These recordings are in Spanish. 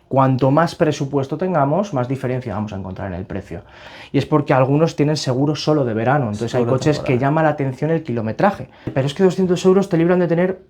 Cuanto más presupuesto tengamos, más diferencia vamos a encontrar en el precio. Y es porque algunos tienen seguro solo de verano, entonces hay coches que llama la atención el kilometraje. Pero es que 200 euros te libran de tener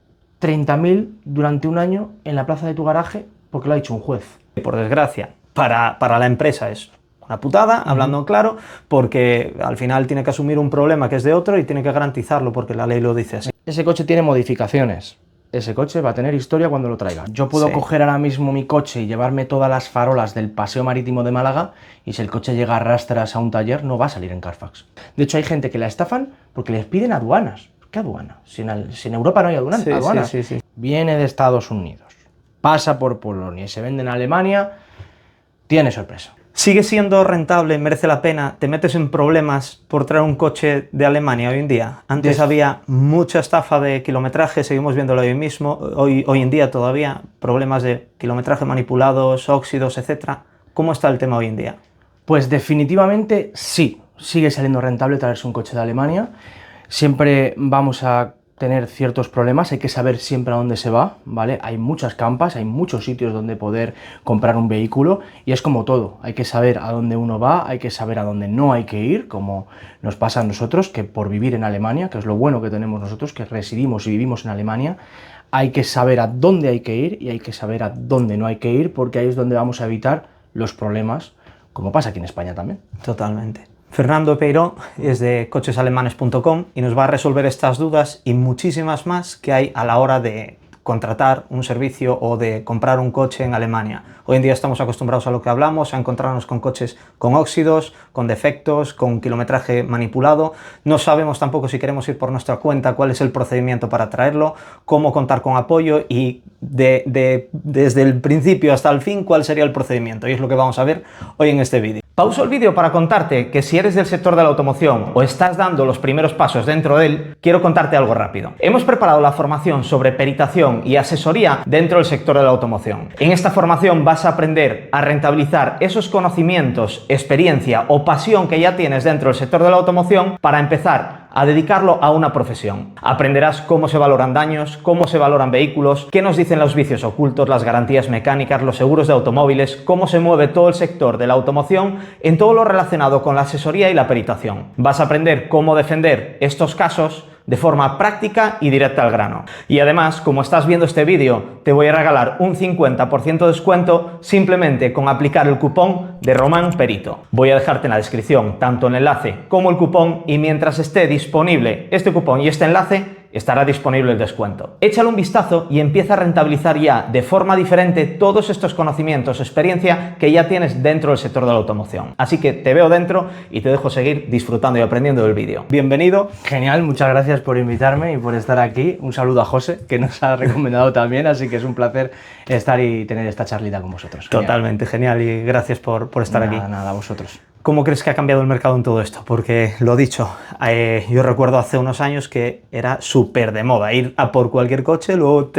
30.000 durante un año en la plaza de tu garaje porque lo ha dicho un juez. Por desgracia, para la empresa es una putada, hablando claro, porque al final tiene que asumir un problema que es de otro y tiene que garantizarlo porque la ley lo dice así. Ese coche tiene modificaciones. Ese coche va a tener historia cuando lo traiga. Yo puedo coger ahora mismo mi coche y llevarme todas las farolas del paseo marítimo de Málaga y si el coche llega a rastras a un taller no va a salir en Carfax. De hecho hay gente que la estafan porque les piden aduanas. ¿Qué aduana? Si en Europa no hay aduanas. Sí. Viene de Estados Unidos, pasa por Polonia y se vende en Alemania, tiene sorpresa. ¿Sigue siendo rentable, merece la pena? ¿Te metes en problemas por traer un coche de Alemania hoy en día? Antes había mucha estafa de kilometraje, seguimos viéndolo hoy mismo, hoy en día todavía, problemas de kilometraje manipulados, óxidos, etc. ¿Cómo está el tema hoy en día? Pues definitivamente sí, sigue saliendo rentable traerse un coche de Alemania. Siempre vamos a tener ciertos problemas, hay que saber siempre a dónde se va, ¿vale? Hay muchas campas, hay muchos sitios donde poder comprar un vehículo y es como todo, hay que saber a dónde uno va, hay que saber a dónde no hay que ir, como nos pasa a nosotros, que por vivir en Alemania, que es lo bueno que tenemos nosotros, que residimos y vivimos en Alemania, hay que saber a dónde hay que ir y hay que saber a dónde no hay que ir, porque ahí es donde vamos a evitar los problemas, como pasa aquí en España también. Totalmente. Fernando Peiró es de cochesalemanes.com y nos va a resolver estas dudas y muchísimas más que hay a la hora de contratar un servicio o de comprar un coche en Alemania. Hoy en día estamos acostumbrados a lo que hablamos, a encontrarnos con coches con óxidos, con defectos, con kilometraje manipulado. No sabemos tampoco si queremos ir por nuestra cuenta cuál es el procedimiento para traerlo, cómo contar con apoyo y desde el principio hasta el fin cuál sería el procedimiento. Y es lo que vamos a ver hoy en este vídeo. Pauso el vídeo para contarte que si eres del sector de la automoción o estás dando los primeros pasos dentro de él, quiero contarte algo rápido. Hemos preparado la formación sobre peritación y asesoría dentro del sector de la automoción. En esta formación vas a aprender a rentabilizar esos conocimientos, experiencia o pasión que ya tienes dentro del sector de la automoción para empezar a dedicarlo a una profesión. Aprenderás cómo se valoran daños, cómo se valoran vehículos, qué nos dicen los vicios ocultos, las garantías mecánicas, los seguros de automóviles, cómo se mueve todo el sector de la automoción en todo lo relacionado con la asesoría y la peritación. Vas a aprender cómo defender estos casos de forma práctica y directa al grano. Y además, como estás viendo este vídeo, te voy a regalar un 50% de descuento simplemente con aplicar el cupón de Román Perito. Voy a dejarte en la descripción tanto el enlace como el cupón y mientras esté disponible este cupón y este enlace, estará disponible el descuento. Échale un vistazo y empieza a rentabilizar ya de forma diferente todos estos conocimientos, experiencia que ya tienes dentro del sector de la automoción. Así que te veo dentro y te dejo seguir disfrutando y aprendiendo del vídeo. Bienvenido. Genial, muchas gracias por invitarme y por estar aquí. Un saludo a José, que nos ha recomendado también, así que es un placer estar y tener esta charlita con vosotros. Genial. Totalmente, genial y gracias por estar aquí. Nada, a vosotros. ¿Cómo crees que ha cambiado el mercado en todo esto? Porque lo dicho, yo recuerdo hace unos años que era súper de moda ir a por cualquier coche, luego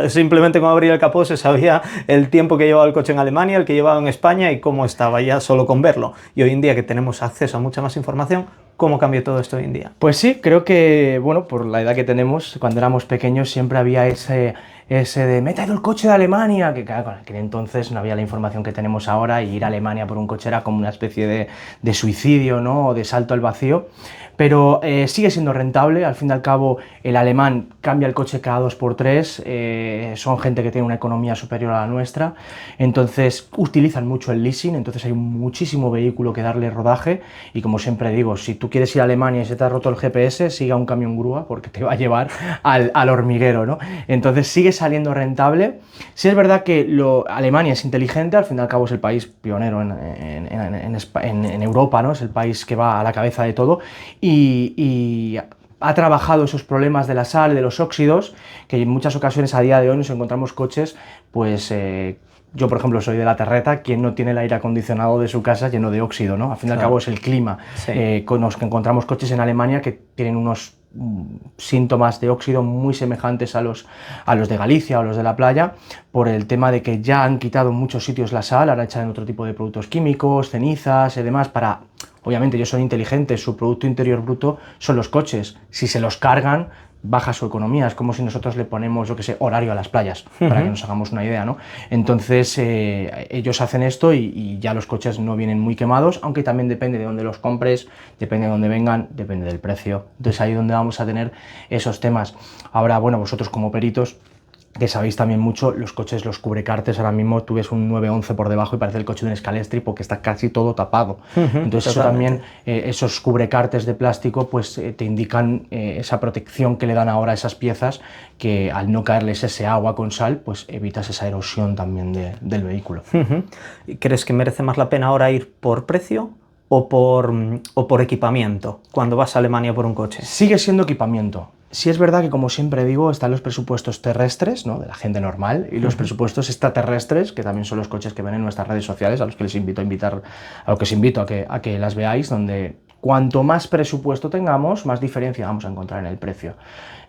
simplemente con abrir el capó se sabía el tiempo que llevaba el coche en Alemania, el que llevaba en España y cómo estaba ya solo con verlo. Y hoy en día que tenemos acceso a mucha más información, ¿cómo cambió todo esto hoy en día? Pues sí, creo que, bueno, por la edad que tenemos, cuando éramos pequeños siempre había ese de me he traído el coche de Alemania, que claro, en aquel entonces no había la información que tenemos ahora y ir a Alemania por un coche era como una especie de suicidio, ¿no? O de salto al vacío, pero sigue siendo rentable. Al fin y al cabo el alemán cambia el coche cada 2×3, son gente que tiene una economía superior a la nuestra, entonces utilizan mucho el leasing, entonces hay muchísimo vehículo que darle rodaje y como siempre digo, si tú quieres ir a Alemania y se te ha roto el GPS, siga un camión grúa porque te va a llevar al hormiguero, ¿no? Entonces sigue saliendo rentable. Sí es verdad que Alemania es inteligente, al fin y al cabo es el país pionero en Europa, ¿no? Es el país que va a la cabeza de todo y ha trabajado esos problemas de la sal, de los óxidos, que en muchas ocasiones a día de hoy nos encontramos coches, pues yo por ejemplo soy de la Terreta, quien no tiene el aire acondicionado de su casa lleno de óxido, ¿no? Al fin y al cabo es el clima. Sí. Con los que encontramos coches en Alemania que tienen unos síntomas de óxido muy semejantes a los de Galicia o los de la playa, por el tema de que ya han quitado en muchos sitios la sal, ahora echan otro tipo de productos químicos, cenizas y demás para... Obviamente ellos son inteligentes, su producto interior bruto son los coches, si se los cargan baja su economía, es como si nosotros le ponemos, yo que sé, horario a las playas, para que nos hagamos una idea, ¿no? Entonces ellos hacen esto y ya los coches no vienen muy quemados, aunque también depende de dónde los compres, depende de dónde vengan, depende del precio. Entonces ahí es donde vamos a tener esos temas. Ahora, bueno, vosotros como peritos, que sabéis también mucho, los coches, los cubrecartes, ahora mismo tú ves un 911 por debajo y parece el coche de un Scalestri porque está casi todo tapado. Entonces eso también, esos cubrecartes de plástico, pues te indican esa protección que le dan ahora a esas piezas, que al no caerles ese agua con sal, pues evitas esa erosión también del vehículo. ¿Crees que merece más la pena ahora ir por precio o por equipamiento cuando vas a Alemania por un coche? Sigue siendo equipamiento. Sí es verdad que, como siempre digo, están los presupuestos terrestres, ¿no?, de la gente normal, y los presupuestos extraterrestres, que también son los coches que ven en nuestras redes sociales, a los que les invito a que las veáis, donde cuanto más presupuesto tengamos, más diferencia vamos a encontrar en el precio.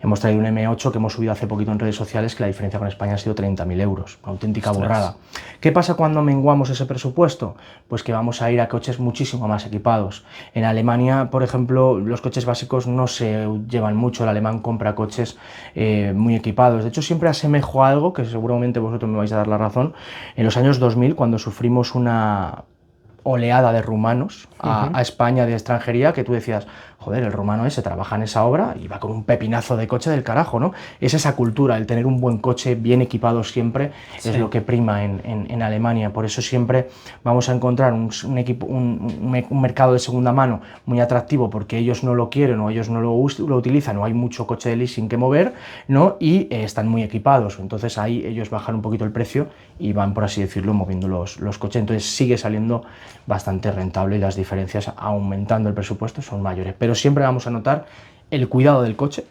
Hemos traído un M8 que hemos subido hace poquito en redes sociales, que la diferencia con España ha sido 30.000 euros, una auténtica burrada. ¿Qué pasa cuando menguamos ese presupuesto? Pues que vamos a ir a coches muchísimo más equipados. En Alemania, por ejemplo, los coches básicos no se llevan mucho, el alemán compra coches muy equipados. De hecho, siempre asemejo a algo, que seguramente vosotros me vais a dar la razón, en los años 2000, cuando sufrimos una oleada de rumanos a España de extranjería, que tú decías, joder, el rumano ese trabaja en esa obra y va con un pepinazo de coche del carajo, ¿no? Es esa cultura, el tener un buen coche bien equipado siempre, es lo que prima en Alemania. Por eso siempre vamos a encontrar un mercado de segunda mano muy atractivo, porque ellos no lo quieren o ellos no lo utilizan, o hay mucho coche de leasing que mover, ¿no? Y están muy equipados. Entonces ahí ellos bajan un poquito el precio y van, por así decirlo, moviendo los coches. Entonces sigue saliendo bastante rentable y las diferencias, aumentando el presupuesto, son mayores. Pero siempre vamos a notar el cuidado del coche,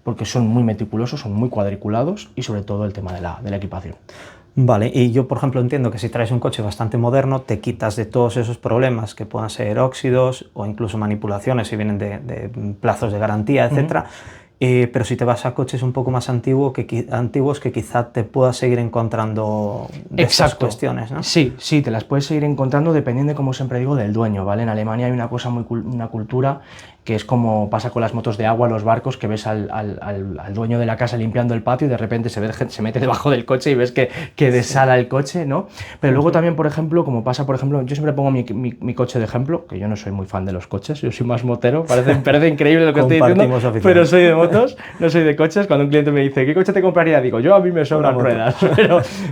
porque son muy meticulosos, son muy cuadriculados, y sobre todo el tema de la equipación. Vale, y yo, por ejemplo, entiendo que si traes un coche bastante moderno, te quitas de todos esos problemas que puedan ser óxidos o incluso manipulaciones si vienen de plazos de garantía, etcétera. Pero si te vas a coches un poco más antiguos que quizá te puedas seguir encontrando de estas cuestiones, ¿no? Sí, sí, te las puedes seguir encontrando dependiendo, como siempre digo, del dueño, ¿vale? En Alemania hay una cosa una cultura que es como pasa con las motos de agua, los barcos, que ves al dueño de la casa limpiando el patio y de repente se mete debajo del coche y ves que desala el coche, ¿no? Pero luego también, por ejemplo, como pasa, por ejemplo, yo siempre pongo mi coche de ejemplo, que yo no soy muy fan de los coches, yo soy más motero, parece increíble lo que estoy diciendo, pero soy de motos, no soy de coches. Cuando un cliente me dice, ¿qué coche te compraría? Digo, a mí me sobran ruedas.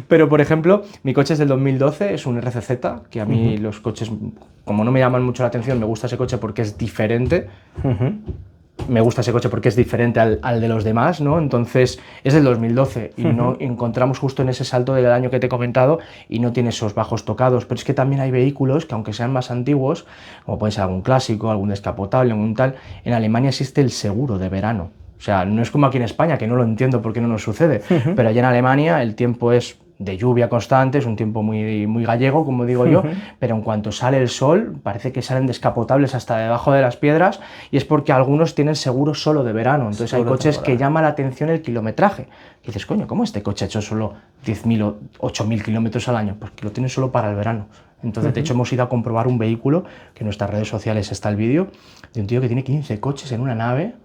Pero, por ejemplo, mi coche es del 2012, es un RCZ, que a mí los coches, como no me llaman mucho la atención, me gusta ese coche porque es diferente. Me gusta ese coche porque es diferente al de los demás, ¿no? Entonces es del 2012 y no encontramos justo en ese salto del año que te he comentado, y no tiene esos bajos tocados. Pero es que también hay vehículos que, aunque sean más antiguos, como puede ser algún clásico, algún descapotable, algún tal, en Alemania existe el seguro de verano. O sea, no es como aquí en España, que no lo entiendo por qué no nos sucede, pero allá en Alemania el tiempo es de lluvia constante, es un tiempo muy gallego, como digo yo, pero en cuanto sale el sol, parece que salen descapotables hasta debajo de las piedras, y es porque algunos tienen seguro solo de verano. Entonces hay coches que llama la atención el kilometraje. Y dices, coño, ¿cómo este coche ha hecho solo 10.000 o 8.000 kilómetros al año? Pues que lo tienen solo para el verano. Entonces, de hecho, hemos ido a comprobar un vehículo, que en nuestras redes sociales está el vídeo, de un tío que tiene 15 coches en una nave,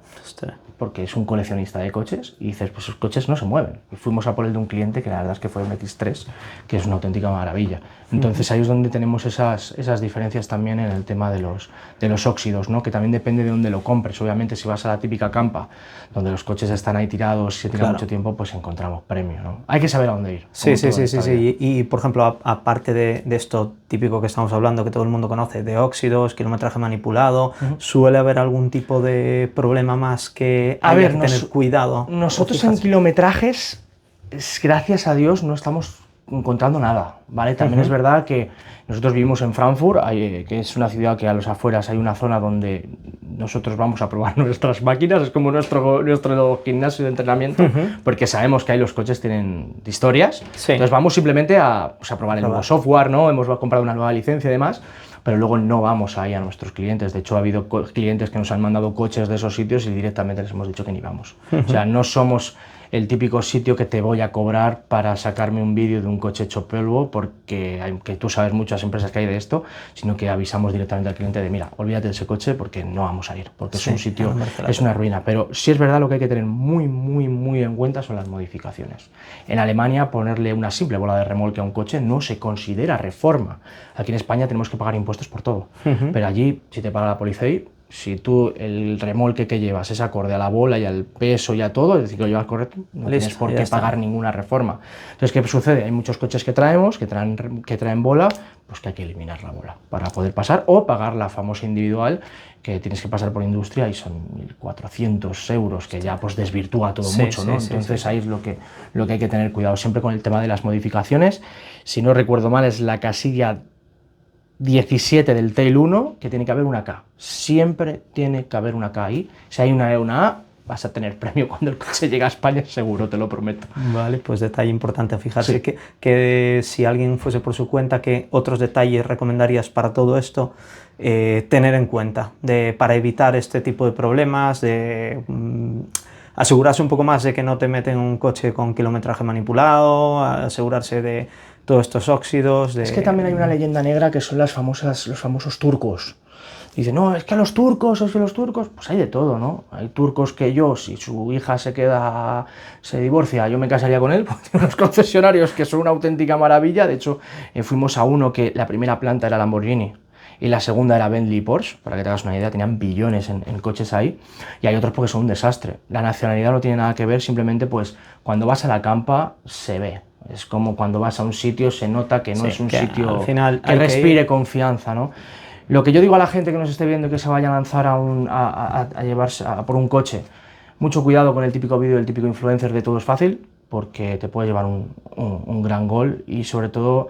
porque es un coleccionista de coches, y dices, pues esos coches no se mueven. Y fuimos a por el de un cliente, que la verdad es que fue un X3, que es una auténtica maravilla. Entonces ahí es donde tenemos esas diferencias también en el tema de los óxidos, ¿no? Que también depende de dónde lo compres. Obviamente, si vas a la típica campa, donde los coches están ahí tirados, si tiran mucho tiempo, pues encontramos premio, ¿no? Hay que saber a dónde ir. Sí. Y, por ejemplo, aparte de esto típico que estamos hablando, que todo el mundo conoce, de óxidos, kilometraje manipulado, ¿suele haber algún tipo de problema más que haya que tener cuidado? Nosotros en kilometrajes, gracias a Dios, no estamos encontrando nada, ¿vale? También es verdad que nosotros vivimos en Frankfurt, que es una ciudad que a los afueras hay una zona donde nosotros vamos a probar nuestras máquinas, es como nuestro gimnasio de entrenamiento, porque sabemos que ahí los coches tienen historias. Entonces vamos simplemente a probar el nuevo software, ¿no? Hemos comprado una nueva licencia y demás, pero luego no vamos ahí a nuestros clientes. De hecho, ha habido clientes que nos han mandado coches de esos sitios y directamente les hemos dicho que ni vamos. O sea, no somos el típico sitio que te voy a cobrar para sacarme un vídeo de un coche hecho polvo, porque que tú sabes muchas empresas que hay de esto, sino que avisamos directamente al cliente de, mira, olvídate de ese coche porque no vamos a ir, porque es un sitio, es una ruina. Pero sí es verdad, lo que hay que tener muy en cuenta son las modificaciones. En Alemania, ponerle una simple bola de remolque a un coche no se considera reforma. Aquí en España tenemos que pagar impuestos por todo, pero allí, si te paga la policía, si tú el remolque que llevas es acorde a la bola y al peso y a todo, es decir, que lo llevas correcto, no tienes por qué pagar ninguna reforma. Entonces, ¿qué sucede? Hay muchos coches que traemos, que traen bola, pues que hay que eliminar la bola para poder pasar, o pagar la famosa individual, que tienes que pasar por industria y son 1.400 euros, que ya pues desvirtúa todo mucho, ¿no? Entonces ahí es lo que hay que tener cuidado, siempre con el tema de las modificaciones. Si no recuerdo mal, es la casilla 17 del Tail 1, que tiene que haber una K. Siempre tiene que haber una K ahí. Si hay una E o una A, vas a tener premio cuando el coche llegue a España, seguro, te lo prometo. Vale, pues detalle importante a fijarse. Sí. Que si alguien fuese por su cuenta, ¿qué otros detalles recomendarías para todo esto tener en cuenta para evitar este tipo de problemas, de asegurarse un poco más de que no te meten un coche con kilometraje manipulado, asegurarse de todos estos óxidos? Es que también hay una leyenda negra que son los famosos turcos. Dicen, no, es que los turcos, pues hay de todo, ¿no? Hay turcos que si su hija se divorcia, yo me casaría con él, porque tiene unos concesionarios que son una auténtica maravilla. De hecho, fuimos a uno que la primera planta era Lamborghini y la segunda era Bentley y Porsche, para que te hagas una idea, tenían billones en coches ahí, y hay otros porque son un desastre. La nacionalidad no tiene nada que ver, simplemente pues cuando vas a la campa se ve. Es como cuando vas a un sitio, se nota que no es un sitio al final que respire confianza, ¿no? Lo que yo digo a la gente que nos esté viendo y que se vaya a lanzar a llevarse por un coche, mucho cuidado con el típico vídeo del típico influencer de todo es fácil, porque te puede llevar un gran gol, y sobre todo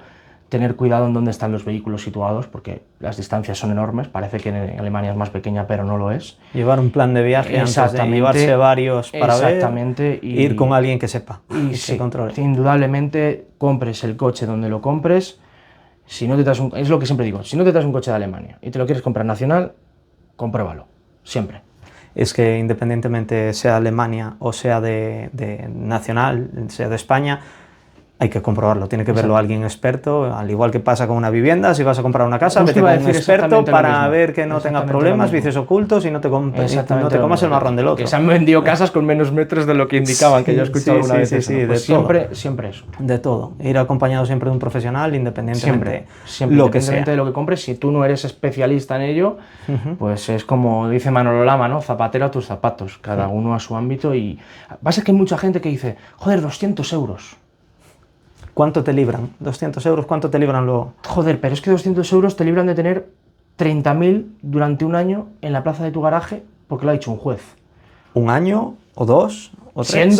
tener cuidado en dónde están los vehículos situados, porque las distancias son enormes. Parece que en Alemania es más pequeña, pero no lo es. Llevar un plan de viaje antes de llevarse varios para ver, ir con alguien que sepa y que controle. Indudablemente, compres el coche donde lo compres. Si no te traes es lo que siempre digo, si no te traes un coche de Alemania y te lo quieres comprar nacional, compruébalo, siempre. Es que independientemente sea Alemania o sea de nacional, sea de España, hay que comprobarlo, tiene que verlo alguien experto, al igual que pasa con una vivienda. Si vas a comprar una casa, vete con un experto para ver que no tenga problemas, vicios ocultos, y no te comas el marrón del otro. Que se han vendido casas con menos metros de lo que indicaban, que yo he escuchado alguna vez. Siempre eso. De todo. Ir acompañado siempre de un profesional, independientemente de lo que compres. Si tú no eres especialista en ello, pues es como dice Manolo Lama, ¿no? Zapatero a tus zapatos, cada uno a su ámbito. Y pasa que hay mucha gente que dice, joder, 200 euros. ¿Cuánto te libran? 200 euros, ¿cuánto te libran luego? Joder, pero es que 200 euros te libran de tener 30.000 durante un año en la plaza de tu garaje, porque lo ha dicho un juez. ¿Un año o dos o tres?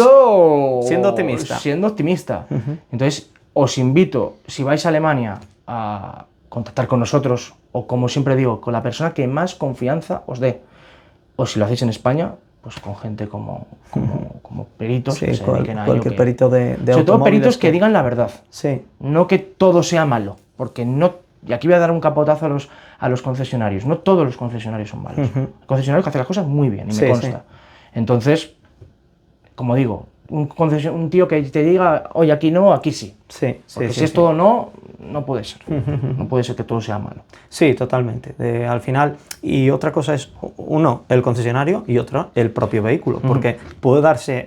Siendo optimista. Siendo optimista. Entonces, os invito, si vais a Alemania, a contactar con nosotros, o como siempre digo, con la persona que más confianza os dé. O si lo hacéis en España, pues con gente como peritos, que se dediquen a ello. Cualquier perito de sobre todo peritos que digan la verdad. Sí. No que todo sea malo, porque no. Y aquí voy a dar un capotazo a los concesionarios. No todos los concesionarios son malos. Hay concesionarios que hacen las cosas muy bien, y me consta. Sí. Entonces, como digo, un tío que te diga, oye, aquí no, aquí sí. Porque si es todo no puede ser. No puede ser que todo sea malo. Sí, totalmente. Al final, y otra cosa es, uno, el concesionario, y otra, el propio vehículo. Porque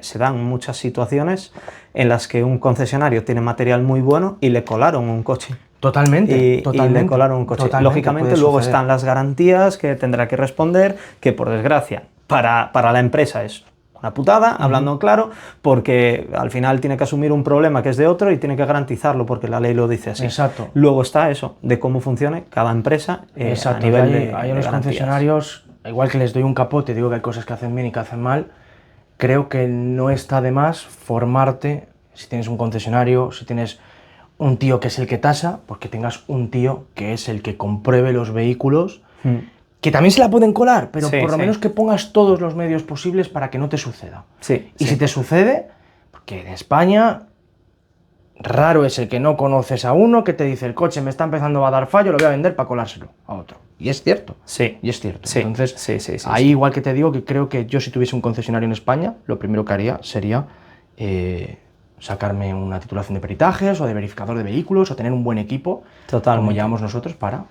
se dan muchas situaciones en las que un concesionario tiene material muy bueno y le colaron un coche. Totalmente. Y le colaron un coche. Lógicamente, luego están las garantías que tendrá que responder, que por desgracia, para la empresa es una putada, hablando claro, porque al final tiene que asumir un problema que es de otro y tiene que garantizarlo porque la ley lo dice así. Exacto. Luego está eso, de cómo funcione cada empresa a nivel de los concesionarios, igual que les doy un capote, digo que hay cosas que hacen bien y que hacen mal, creo que no está de más formarte, si tienes un concesionario, si tienes un tío que es el que tasa, porque tengas un tío que es el que compruebe los vehículos, que también se la pueden colar, pero por lo menos que pongas todos los medios posibles para que no te suceda. Y si te sucede, porque en España raro es el que no conoces a uno que te dice, el coche me está empezando a dar fallo, lo voy a vender para colárselo a otro. Y es cierto. Y es cierto. Entonces, ahí igual que te digo que creo que yo, si tuviese un concesionario en España, lo primero que haría sería sacarme una titulación de peritajes o de verificador de vehículos o tener un buen equipo, como llevamos nosotros, para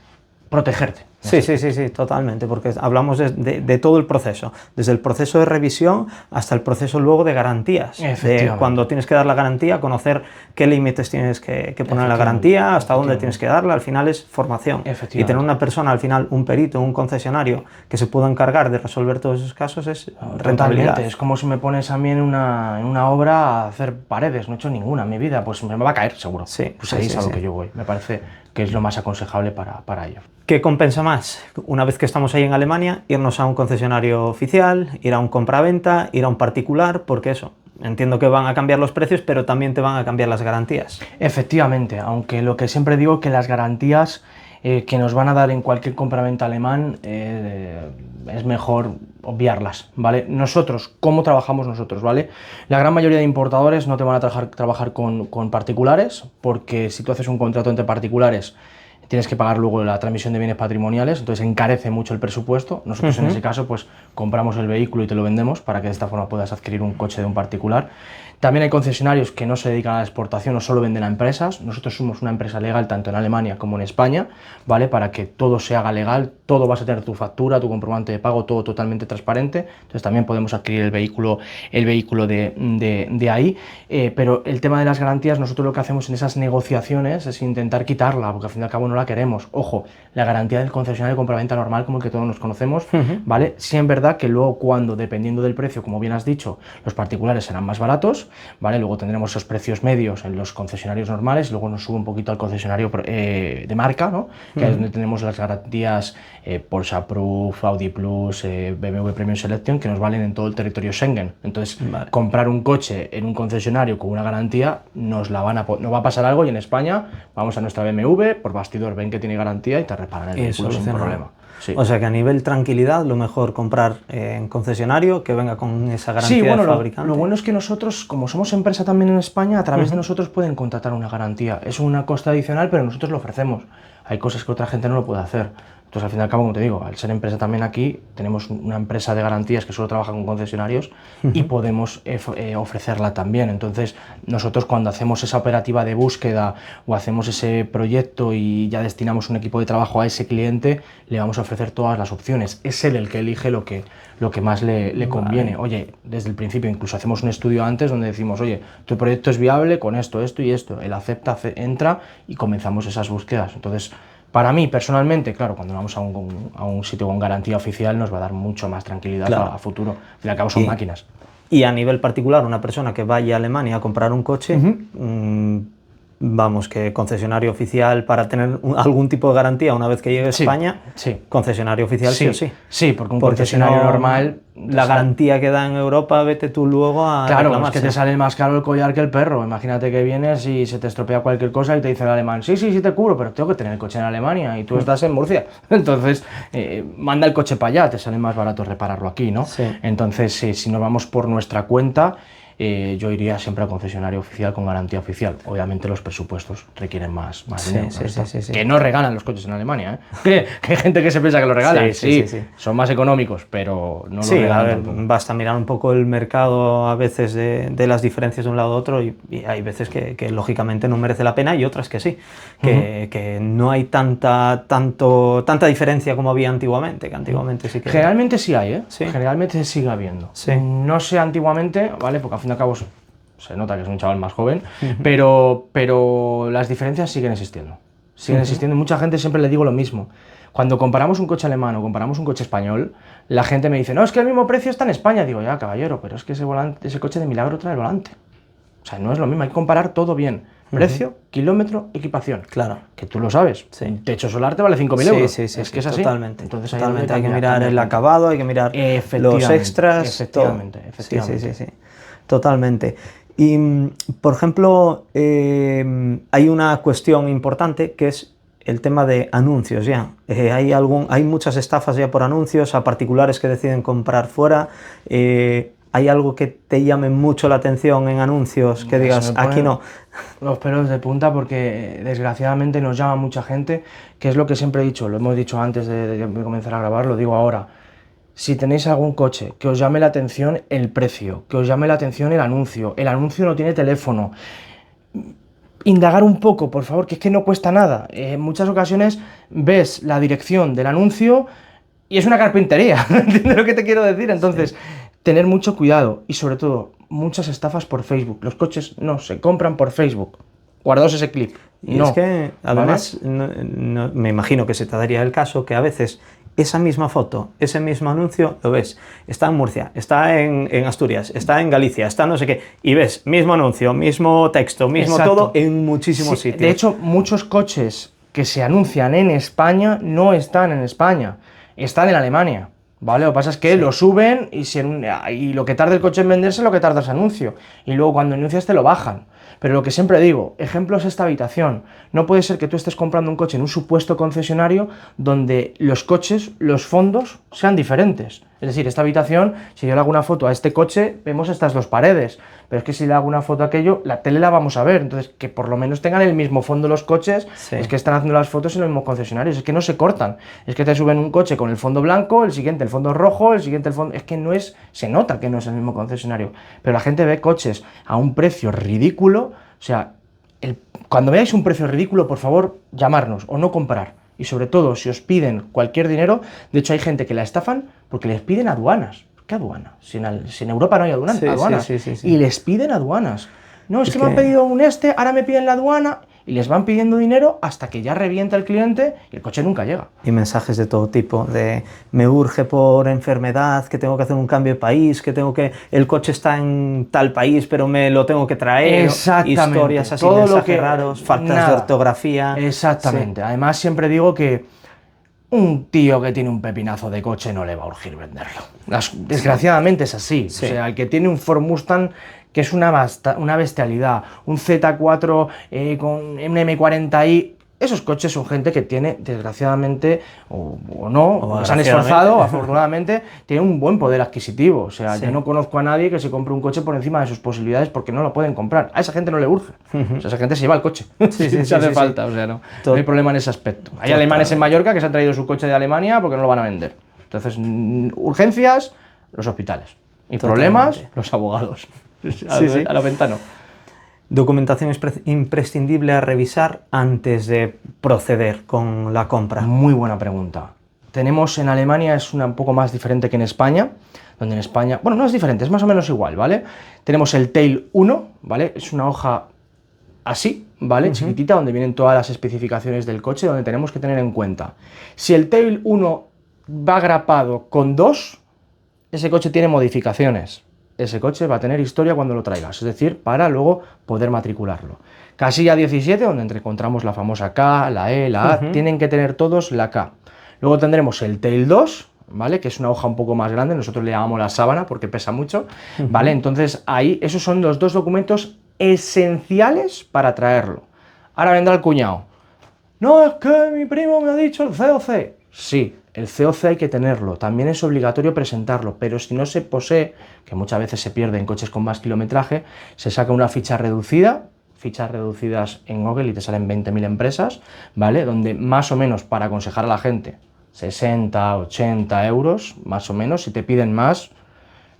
protegerte. Sí, totalmente, porque hablamos de todo el proceso, desde el proceso de revisión hasta el proceso luego de garantías. De cuando tienes que dar la garantía, conocer qué límites tienes que poner en la garantía, hasta dónde tienes que darla, al final es formación. Y tener una persona, al final, un perito, un concesionario, que se pueda encargar de resolver todos esos casos es rentabilidad. Totalmente. Es como si me pones a mí en una obra a hacer paredes, no he hecho ninguna en mi vida, pues me va a caer seguro. Pues ahí es a lo que yo voy, me parece que es lo más aconsejable para ello. ¿Qué compensa más? Una vez que estamos ahí en Alemania, irnos a un concesionario oficial, ir a un compraventa, ir a un particular, porque eso, entiendo que van a cambiar los precios, pero también te van a cambiar las garantías. Efectivamente, aunque lo que siempre digo que las garantías que nos van a dar en cualquier compraventa alemán es mejor obviarlas, ¿vale? Nosotros, ¿cómo trabajamos nosotros, ¿vale? La gran mayoría de importadores no te van a trabajar con particulares, porque si tú haces un contrato entre particulares, tienes que pagar luego la transmisión de bienes patrimoniales, entonces encarece mucho el presupuesto. Nosotros en ese caso pues compramos el vehículo y te lo vendemos para que de esta forma puedas adquirir un coche de un particular. También hay concesionarios que no se dedican a la exportación o solo venden a empresas. Nosotros somos una empresa legal tanto en Alemania como en España, ¿vale? Para que todo se haga legal, todo vas a tener tu factura, tu comprobante de pago, todo totalmente transparente. Entonces también podemos adquirir el vehículo de ahí. Pero el tema de las garantías, nosotros lo que hacemos en esas negociaciones es intentar quitarla, porque al fin y al cabo no la queremos. Ojo, la garantía del concesionario de compraventa normal, como el que todos nos conocemos, ¿vale? Sí es verdad que luego cuando, dependiendo del precio, como bien has dicho, los particulares serán más baratos, ¿vale? Luego tendremos esos precios medios en los concesionarios normales, luego nos sube un poquito al concesionario de marca, ¿no? Que es donde tenemos las garantías Porsche Approved, Audi Plus, BMW Premium Selection, que nos valen en todo el territorio Schengen. Entonces, comprar un coche en un concesionario con una garantía, nos va a pasar algo y en España vamos a nuestra BMW, por bastidor ven que tiene garantía y te reparan el vehículo sin problema. Sí. O sea que a nivel tranquilidad, lo mejor comprar en concesionario, que venga con esa garantía del fabricante. Lo bueno es que nosotros, como somos empresa también en España, a través de nosotros pueden contratar una garantía. Es una costa adicional, pero nosotros lo ofrecemos. Hay cosas que otra gente no lo puede hacer. Entonces, al fin y al cabo, como te digo, al ser empresa también aquí, tenemos una empresa de garantías que solo trabaja con concesionarios y podemos ofrecerla también. Entonces, nosotros cuando hacemos esa operativa de búsqueda o hacemos ese proyecto y ya destinamos un equipo de trabajo a ese cliente, le vamos a ofrecer todas las opciones. Es él el que elige lo que más le conviene. Oye, desde el principio incluso hacemos un estudio antes donde decimos, oye, tu proyecto es viable con esto, esto y esto. Él acepta, entra y comenzamos esas búsquedas. Entonces, para mí, personalmente, claro, cuando vamos a un sitio con garantía oficial nos va a dar mucho más tranquilidad a futuro. Al fin y al cabo son máquinas. Y a nivel particular, una persona que vaya a Alemania a comprar un coche, vamos, que concesionario oficial para tener algún tipo de garantía una vez que llegue a España, concesionario oficial sí o sí. Sí, porque un concesionario normal... La garantía que da en Europa, vete tú luego a Claro, es que te sale más caro el collar que el perro. Imagínate que vienes y se te estropea cualquier cosa y te dice el alemán, sí te cubro, pero tengo que tener el coche en Alemania y tú estás en Murcia. Entonces, manda el coche para allá, te sale más barato repararlo aquí, ¿no? Sí. Entonces, si nos vamos por nuestra cuenta, yo iría siempre al concesionario oficial con garantía oficial. Obviamente los presupuestos requieren más dinero. Sí. Que no regalan los coches en Alemania, ¿eh? Que hay gente que se piensa que lo regalan. Sí. Son más económicos, pero no lo regalan. Basta mirar un poco el mercado a veces de las diferencias de un lado a otro y hay veces que lógicamente no merece la pena y otras que sí. Que no hay tanta diferencia como había antiguamente, que antiguamente sí que... Generalmente sí hay, ¿eh? Sí. Generalmente sigue habiendo. Sí. No sé antiguamente, ¿vale? Porque al fin y al cabo se nota que es un chaval más joven, pero las diferencias siguen existiendo. Siguen existiendo y mucha gente siempre le digo lo mismo. Cuando comparamos un coche alemán o comparamos un coche español, la gente me dice, no, es que el mismo precio está en España. Digo, ya, caballero, pero es que ese coche de milagro trae el volante. O sea, no es lo mismo, hay que comparar todo bien. Precio, kilómetro, equipación. Claro. Que tú lo sabes. Sí. Un techo solar te vale 5.000 euros. Sí, es que es así. Totalmente. Entonces hay que mirar el acabado, hay que mirar los extras. Efectivamente. Sí. Totalmente. Y, por ejemplo, hay una cuestión importante que es el tema de anuncios ya. Hay muchas estafas ya por anuncios a particulares que deciden comprar fuera. ¿Hay algo que te llame mucho la atención en anuncios que digas, aquí no? Los pelos de punta porque desgraciadamente nos llama mucha gente, que es lo que siempre he dicho, lo hemos dicho antes de comenzar a grabar, lo digo ahora. si tenéis algún coche, que os llame la atención el precio, que os llame la atención el anuncio no tiene teléfono. Indagar un poco, por favor, que es que no cuesta nada. En muchas ocasiones ves la dirección del anuncio y es una carpintería, ¿entiendes lo que te quiero decir? Entonces, Sí. tener mucho cuidado y sobre todo, muchas estafas por Facebook. Los coches no se compran por Facebook. Guardaos ese clip. Y es No. que, ¿Vale? además, me imagino que se te daría el caso que a veces esa misma foto, ese mismo anuncio, lo ves, está en Murcia, está en Asturias, está en Galicia, está no sé qué, y ves, mismo anuncio, mismo texto, mismo Exacto. todo en muchísimos Sí, sitios. de hecho, muchos coches que se anuncian en España no están en España, están en Alemania. ¿Vale? Lo que pasa es que Sí. lo suben y lo que tarda el coche en venderse es lo que tarda ese anuncio. Y luego cuando anuncias te lo bajan. Pero lo que siempre digo, ejemplo es esta habitación. No puede ser que tú estés comprando un coche en un supuesto concesionario donde los coches, los fondos sean diferentes. Es decir, esta habitación, si yo le hago una foto a este coche, vemos estas dos paredes. Pero es que si le hago una foto a aquello, la tele la vamos a ver. Entonces, que por lo menos tengan el mismo fondo los coches, Sí. es que están haciendo las fotos en los mismos concesionarios. Es que no se cortan. Es que te suben un coche con el fondo blanco, el siguiente el fondo rojo, el siguiente el fondo... Es que no es... Se nota que no es el mismo concesionario. Pero la gente ve coches a un precio ridículo. O sea, cuando veáis un precio ridículo, por favor, llamarnos o no comprar. Y sobre todo, si os piden cualquier dinero, de hecho hay gente que la estafan porque les piden aduanas. ¿Qué aduana? Si en Europa no hay aduanas. Sí, sí. Y les piden aduanas. No, es que me han que- pedido ahora me piden la aduana y les van pidiendo dinero hasta que ya revienta el cliente y el coche nunca llega. Y mensajes de todo tipo, de me urge por enfermedad, que tengo que hacer un cambio de país, que el coche está en tal país, pero me lo tengo que traer. Exactamente. Historias así, Todo lo mensajes que... raros, faltas de nada. ortografía. Exactamente. Además, siempre digo que un tío que tiene un pepinazo de coche no le va a urgir venderlo. Desgraciadamente es así. Sí. O sea, el que tiene un Ford Mustang que es una bestialidad, un Z4 con un M40i, esos coches son gente que tiene, desgraciadamente, o no, o se han esforzado, afortunadamente, tiene un buen poder adquisitivo. O sea, Sí. yo no conozco a nadie que se compre un coche por encima de sus posibilidades porque no lo pueden comprar. A esa gente no le urge. O sea, esa gente se lleva el coche. Sí, si hace falta. O sea, no hay problema en ese aspecto. Hay alemanes en Mallorca que se han traído su coche de Alemania porque no lo van a vender. Entonces, urgencias, los hospitales. Y problemas, los abogados. A la ventana. Documentación imprescindible a revisar antes de proceder con la compra. Muy buena pregunta. Tenemos en Alemania, es un poco más diferente que en España, donde en España, bueno, no es diferente, es más o menos igual, ¿vale? Tenemos el Tail 1, ¿vale? Es una hoja así, ¿vale? Chiquitita, donde vienen todas las especificaciones del coche, donde tenemos que tener en cuenta. Si el Tail 1 va grapado con 2, ese coche tiene modificaciones. Ese coche va a tener historia cuando lo traigas, es decir, para luego poder matricularlo. Casilla 17, donde encontramos la famosa K, la E, la A, tienen que tener todos la K. Luego tendremos el Tail 2, ¿vale? Que es una hoja un poco más grande, nosotros le llamamos la sábana porque pesa mucho, ¿vale? Entonces ahí, esos son los dos documentos esenciales para traerlo. Ahora vendrá el cuñado. No, es que mi primo me ha dicho el COC. Sí, el COC hay que tenerlo, también es obligatorio presentarlo, pero si no se posee, que muchas veces se pierde en coches con más kilometraje, se saca una ficha reducida, fichas reducidas en Google y te salen 20.000 empresas, ¿vale? Donde más o menos para aconsejar a la gente, 60, 80 euros, más o menos, si te piden más,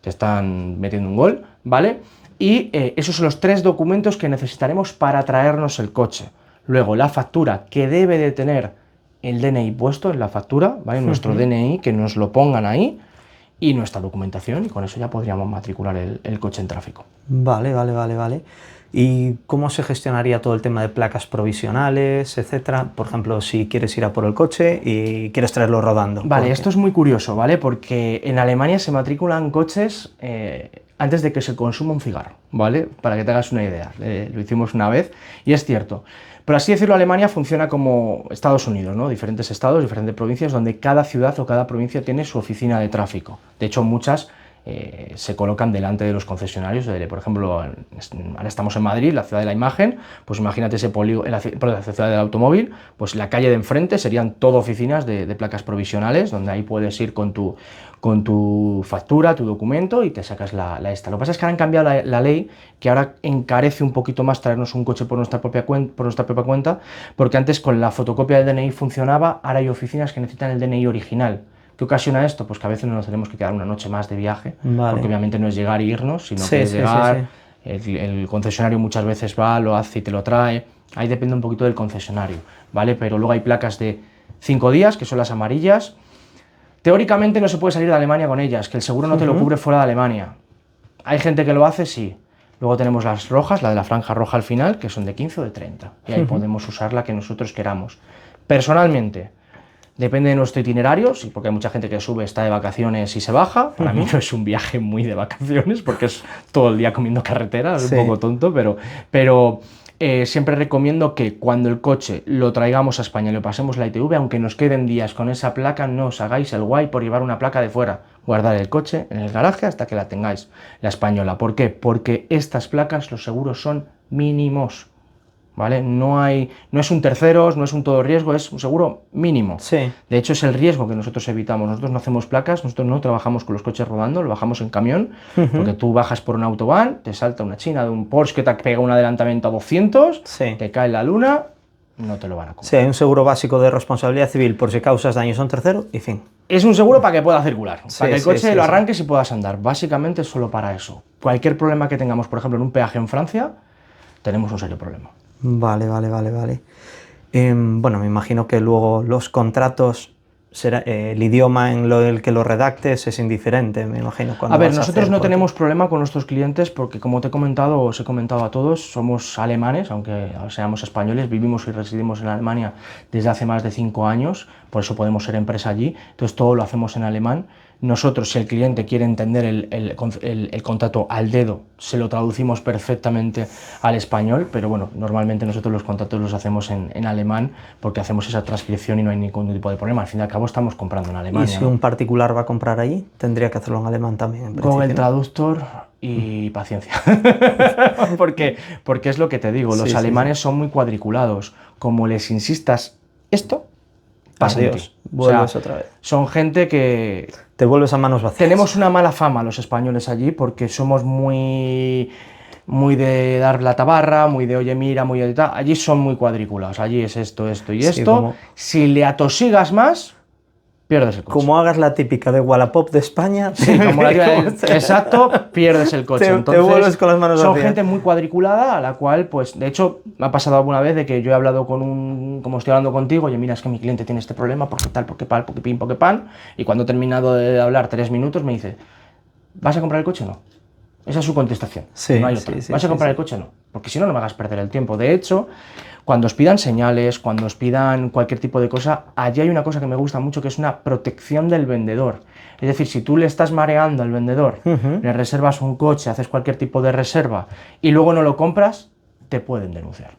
te están metiendo un gol, ¿vale? Y esos son los 3 documentos que necesitaremos para traernos el coche. Luego, la factura, que debe de tener el DNI puesto en la factura, ¿vale? Nuestro DNI, que nos lo pongan ahí, y nuestra documentación, y con eso ya podríamos matricular el coche en tráfico. Vale. ¿Y cómo se gestionaría todo el tema de placas provisionales, etcétera? Por ejemplo, si quieres ir a por el coche y quieres traerlo rodando. Vale, esto es muy curioso, ¿vale? Porque en Alemania se matriculan coches antes de que se consuma un cigarro, ¿vale? Para que te hagas una idea. Lo hicimos una vez y es cierto. Por así decirlo, Alemania funciona como Estados Unidos, ¿no? Diferentes estados, diferentes provincias, donde cada ciudad o cada provincia tiene su oficina de tráfico. De hecho, muchas se colocan delante de los concesionarios. Por ejemplo, ahora estamos en Madrid, la ciudad de la imagen, pues imagínate ese polígono, la ciudad del automóvil, pues la calle de enfrente serían todo oficinas de placas provisionales, donde ahí puedes ir con tu factura, tu documento y te sacas la esta. Lo que pasa es que ahora han cambiado la ley, que ahora encarece un poquito más traernos un coche por nuestra propia cuenta, porque antes con la fotocopia del DNI funcionaba, ahora hay oficinas que necesitan el DNI original. ¿Qué ocasiona esto? Pues que a veces nos tenemos que quedar una noche más de viaje, Vale. porque obviamente no es llegar e irnos, sino Sí, que es sí, llegar, sí, el concesionario muchas veces va, lo hace y te lo trae, ahí depende un poquito del concesionario, ¿vale? Pero luego hay placas de 5 días, que son las amarillas. Teóricamente no se puede salir de Alemania con ellas, que el seguro no te lo cubre fuera de Alemania. Hay gente que lo hace, sí. Luego tenemos las rojas, la de la franja roja al final, que son de 15 o de 30. Y ahí podemos usar la que nosotros queramos. Personalmente, depende de nuestro itinerario, sí, porque hay mucha gente que sube, está de vacaciones y se baja. Para mí no es un viaje muy de vacaciones, porque es todo el día comiendo carretera, es Sí. un poco tonto, pero siempre recomiendo que cuando el coche lo traigamos a España y lo pasemos la ITV, aunque nos queden días con esa placa, no os hagáis el guay por llevar una placa de fuera. Guardar el coche en el garaje hasta que la tengáis, la española. ¿Por qué? Porque estas placas, los seguros son mínimos, ¿vale? No es un terceros, no es un todo riesgo, es un seguro mínimo. Sí. De hecho, es el riesgo que nosotros evitamos. Nosotros no hacemos placas, nosotros no trabajamos con los coches rodando, lo bajamos en camión, porque tú bajas por un autobahn, te salta una china de un Porsche que te pega un adelantamiento a 200, Sí. te cae en la luna, no te lo van a comprar. Sí, hay un seguro básico de responsabilidad civil por si causas daños a un tercero y fin. Es un seguro para que pueda circular, para que el sí, coche sí, lo sí. arranques y puedas andar. Básicamente es solo para eso. Cualquier problema que tengamos, por ejemplo, en un peaje en Francia, tenemos un serio problema. Vale. Bueno, me imagino que luego los contratos, el idioma en el que lo redactes es indiferente, me imagino. A ver, nosotros no tenemos problema con nuestros clientes porque, como te he comentado, os he comentado a todos, somos alemanes, aunque seamos españoles, vivimos y residimos en Alemania desde hace más de 5 años, por eso podemos ser empresa allí, entonces todo lo hacemos en alemán. Nosotros, si el cliente quiere entender el contrato al dedo, se lo traducimos perfectamente al español, pero bueno, normalmente nosotros los contratos los hacemos en alemán porque hacemos esa transcripción y no hay ningún tipo de problema. Al fin y al cabo estamos comprando en Alemania. Y si ¿no? un particular va a comprar allí, tendría que hacerlo en alemán también, en Google principio, ¿no? Traductor y paciencia. porque es lo que te digo, los Sí, alemanes son muy cuadriculados. Como les insistas esto, pasa de Adiós, ti. vuelves otra vez. Son gente que... Te vuelves a manos vacías. Tenemos una mala fama los españoles allí porque somos muy de dar la tabarra, muy de oye mira, muy de tal. Allí son muy cuadriculados, allí es esto y Sí, esto. como- Si le atosigas más, pierdes el coche. Como hagas la típica de Wallapop de España, Sí, como exacto, pierdes el coche. Te Entonces, vuelves con las manos son vacías. gente muy cuadriculada a la cual, pues, de hecho, me ha pasado alguna vez de que yo he hablado como estoy hablando contigo, oye, mira, es que mi cliente tiene este problema, porque tal, porque pal, porque pin, porque pan, y cuando he terminado de hablar 3 minutos me dice, ¿vas a comprar el coche o no? Esa es su contestación, Sí, no hay otra. sí, ¿Vas a comprar el coche o no? Porque si no, no me hagas perder el tiempo. De hecho, cuando os pidan señales, cuando os pidan cualquier tipo de cosa, allí hay una cosa que me gusta mucho, que es una protección del vendedor. Es decir, si tú le estás mareando al vendedor, le reservas un coche, haces cualquier tipo de reserva y luego no lo compras, te pueden denunciar.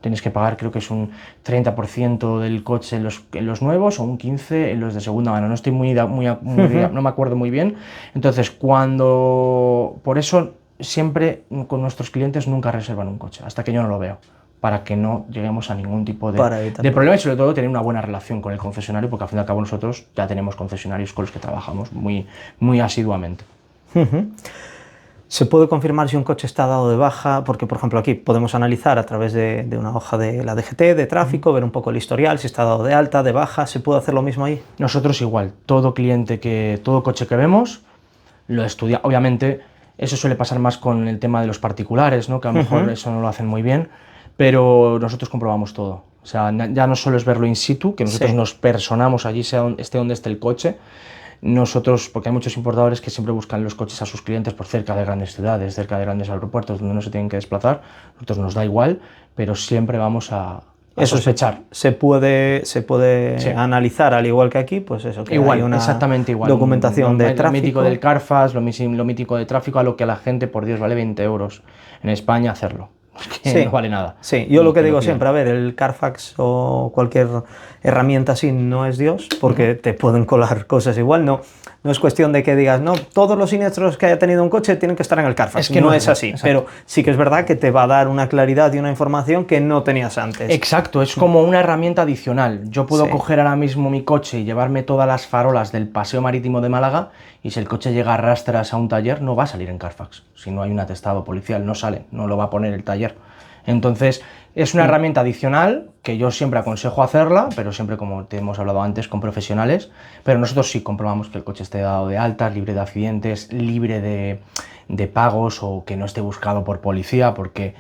Tienes que pagar, creo que es un 30% del coche en los nuevos o un 15% en los de segunda mano. No estoy no me acuerdo muy bien. Entonces, por eso siempre con nuestros clientes nunca reservan un coche, hasta que yo no lo veo, para que no lleguemos a ningún tipo de problema y sobre todo tener una buena relación con el concesionario, porque al fin y al cabo nosotros ya tenemos concesionarios con los que trabajamos muy asiduamente. ¿Se puede confirmar si un coche está dado de baja? Porque, por ejemplo, aquí podemos analizar a través de una hoja de la DGT, de tráfico, ver un poco el historial, si está dado de alta, de baja. ¿Se puede hacer lo mismo ahí? Nosotros igual, todo coche que vemos, lo estudia. Obviamente, eso suele pasar más con el tema de los particulares, ¿no? Que a lo mejor eso no lo hacen muy bien, pero nosotros comprobamos todo. O sea, ya no solo es verlo in situ, que nosotros nos personamos allí, esté donde esté el coche. Nosotros, porque hay muchos importadores que siempre buscan los coches a sus clientes por cerca de grandes ciudades, cerca de grandes aeropuertos donde no se tienen que desplazar. Nosotros nos da igual, pero siempre vamos a sospechar. Se puede analizar, al igual que aquí, pues eso, que igual, hay una exactamente igual. documentación de Lo tráfico. mítico del Carfax, lo mítico de tráfico, a lo que a la gente, por Dios, vale 20 euros. En España hacerlo. Que no vale nada. Sí, yo lo que digo piden. siempre, a ver, el Carfax o cualquier herramienta así no es Dios, porque te pueden colar cosas igual, no es cuestión de que digas, no, todos los siniestros que haya tenido un coche tienen que estar en el Carfax, Es que no no es así, exacto. pero sí que es verdad que te va a dar una claridad y una información que no tenías antes. Exacto, es como una herramienta adicional. Yo puedo coger ahora mismo mi coche y llevarme todas las farolas del Paseo Marítimo de Málaga y si el coche llega a rastras a un taller, no va a salir en Carfax. Si no hay un atestado policial, no sale, no lo va a poner el taller. Entonces, es una herramienta adicional que yo siempre aconsejo hacerla, pero siempre, como te hemos hablado antes, con profesionales. Pero nosotros sí comprobamos que el coche esté dado de alta, libre de accidentes, libre de pagos o que no esté buscado por policía, porque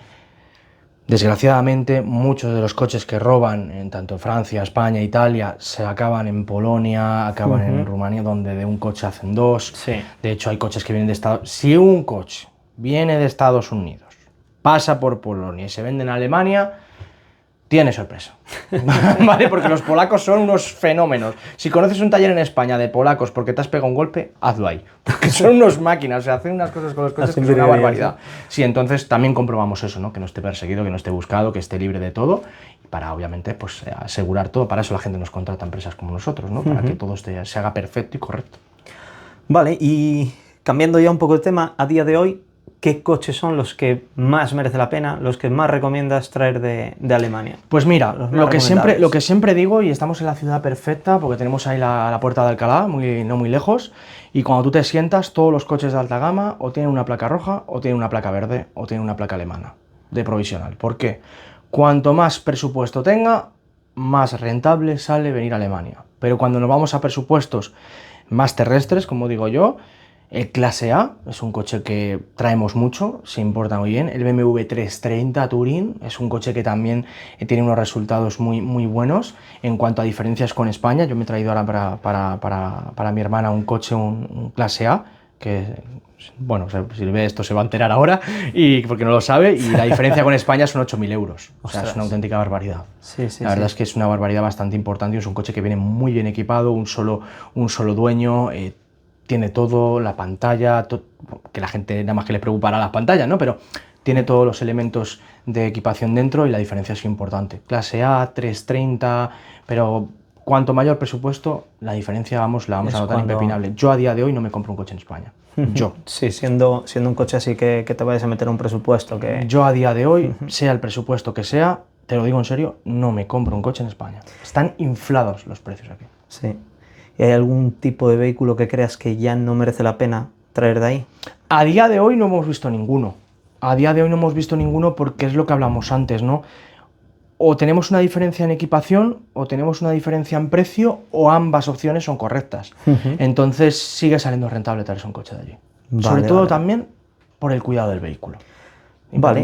desgraciadamente muchos de los coches que roban en tanto Francia, España, Italia, se acaban en Polonia, acaban en Rumanía, donde de un coche hacen dos. Sí. De hecho, hay coches que vienen de Estados... Si un coche viene de Estados Unidos, pasa por Polonia y se vende en Alemania, tiene sorpresa. ¿Vale? Porque los polacos son unos fenómenos. Si conoces un taller en España de polacos porque te has pegado un golpe, hazlo ahí. Porque son unos máquinas, o sea, hacen unas cosas con los coches que es una barbaridad. Sí, entonces también comprobamos eso, ¿no? Que no esté perseguido, que no esté buscado, que esté libre de todo. Y para, obviamente, pues asegurar todo. Para eso la gente nos contrata a empresas como nosotros, ¿no? Para que todo se haga perfecto y correcto. Vale, y cambiando ya un poco de tema, a día de hoy, ¿qué coches son los que más merece la pena, los que más recomiendas traer de Alemania? Pues mira, lo que siempre digo, y estamos en la ciudad perfecta, porque tenemos ahí la puerta de Alcalá, no muy lejos, y cuando tú te sientas, todos los coches de alta gama o tienen una placa roja, o tienen una placa verde, o tienen una placa alemana, de provisional. ¿Por qué? Cuanto más presupuesto tenga, más rentable sale venir a Alemania. Pero cuando nos vamos a presupuestos más terrestres, como digo yo, el clase A es un coche que traemos mucho, se importa muy bien. El BMW 330 Touring es un coche que también tiene unos resultados muy buenos en cuanto a diferencias con España. Yo me he traído ahora para mi hermana un coche, un clase A, que, bueno, si ve esto se va a enterar ahora, porque no lo sabe, y la diferencia con España son 8.000 euros. O sea, es una auténtica barbaridad. Sí, la verdad es que es una barbaridad bastante importante y es un coche que viene muy bien equipado, un solo dueño. Tiene todo, la pantalla, que la gente nada más que le preocupará las pantallas, ¿no? Pero tiene todos los elementos de equipación dentro y la diferencia es importante. Clase A, 330, pero cuanto mayor presupuesto, la diferencia, vamos, la vamos a notar impepinable. Yo a día de hoy no me compro un coche en España. Yo. Sí, siendo un coche así que te vayas a meter un presupuesto que... Yo a día de hoy, sea el presupuesto que sea, te lo digo en serio, no me compro un coche en España. Están inflados los precios aquí. Sí. ¿Y hay algún tipo de vehículo que creas que ya no merece la pena traer de ahí? A día de hoy no hemos visto ninguno. A día de hoy no hemos visto ninguno porque es lo que hablamos antes, ¿no? O tenemos una diferencia en equipación, o tenemos una diferencia en precio, o ambas opciones son correctas. Entonces sigue saliendo rentable traerse un coche de allí. Sobre todo también por el cuidado del vehículo. Vale,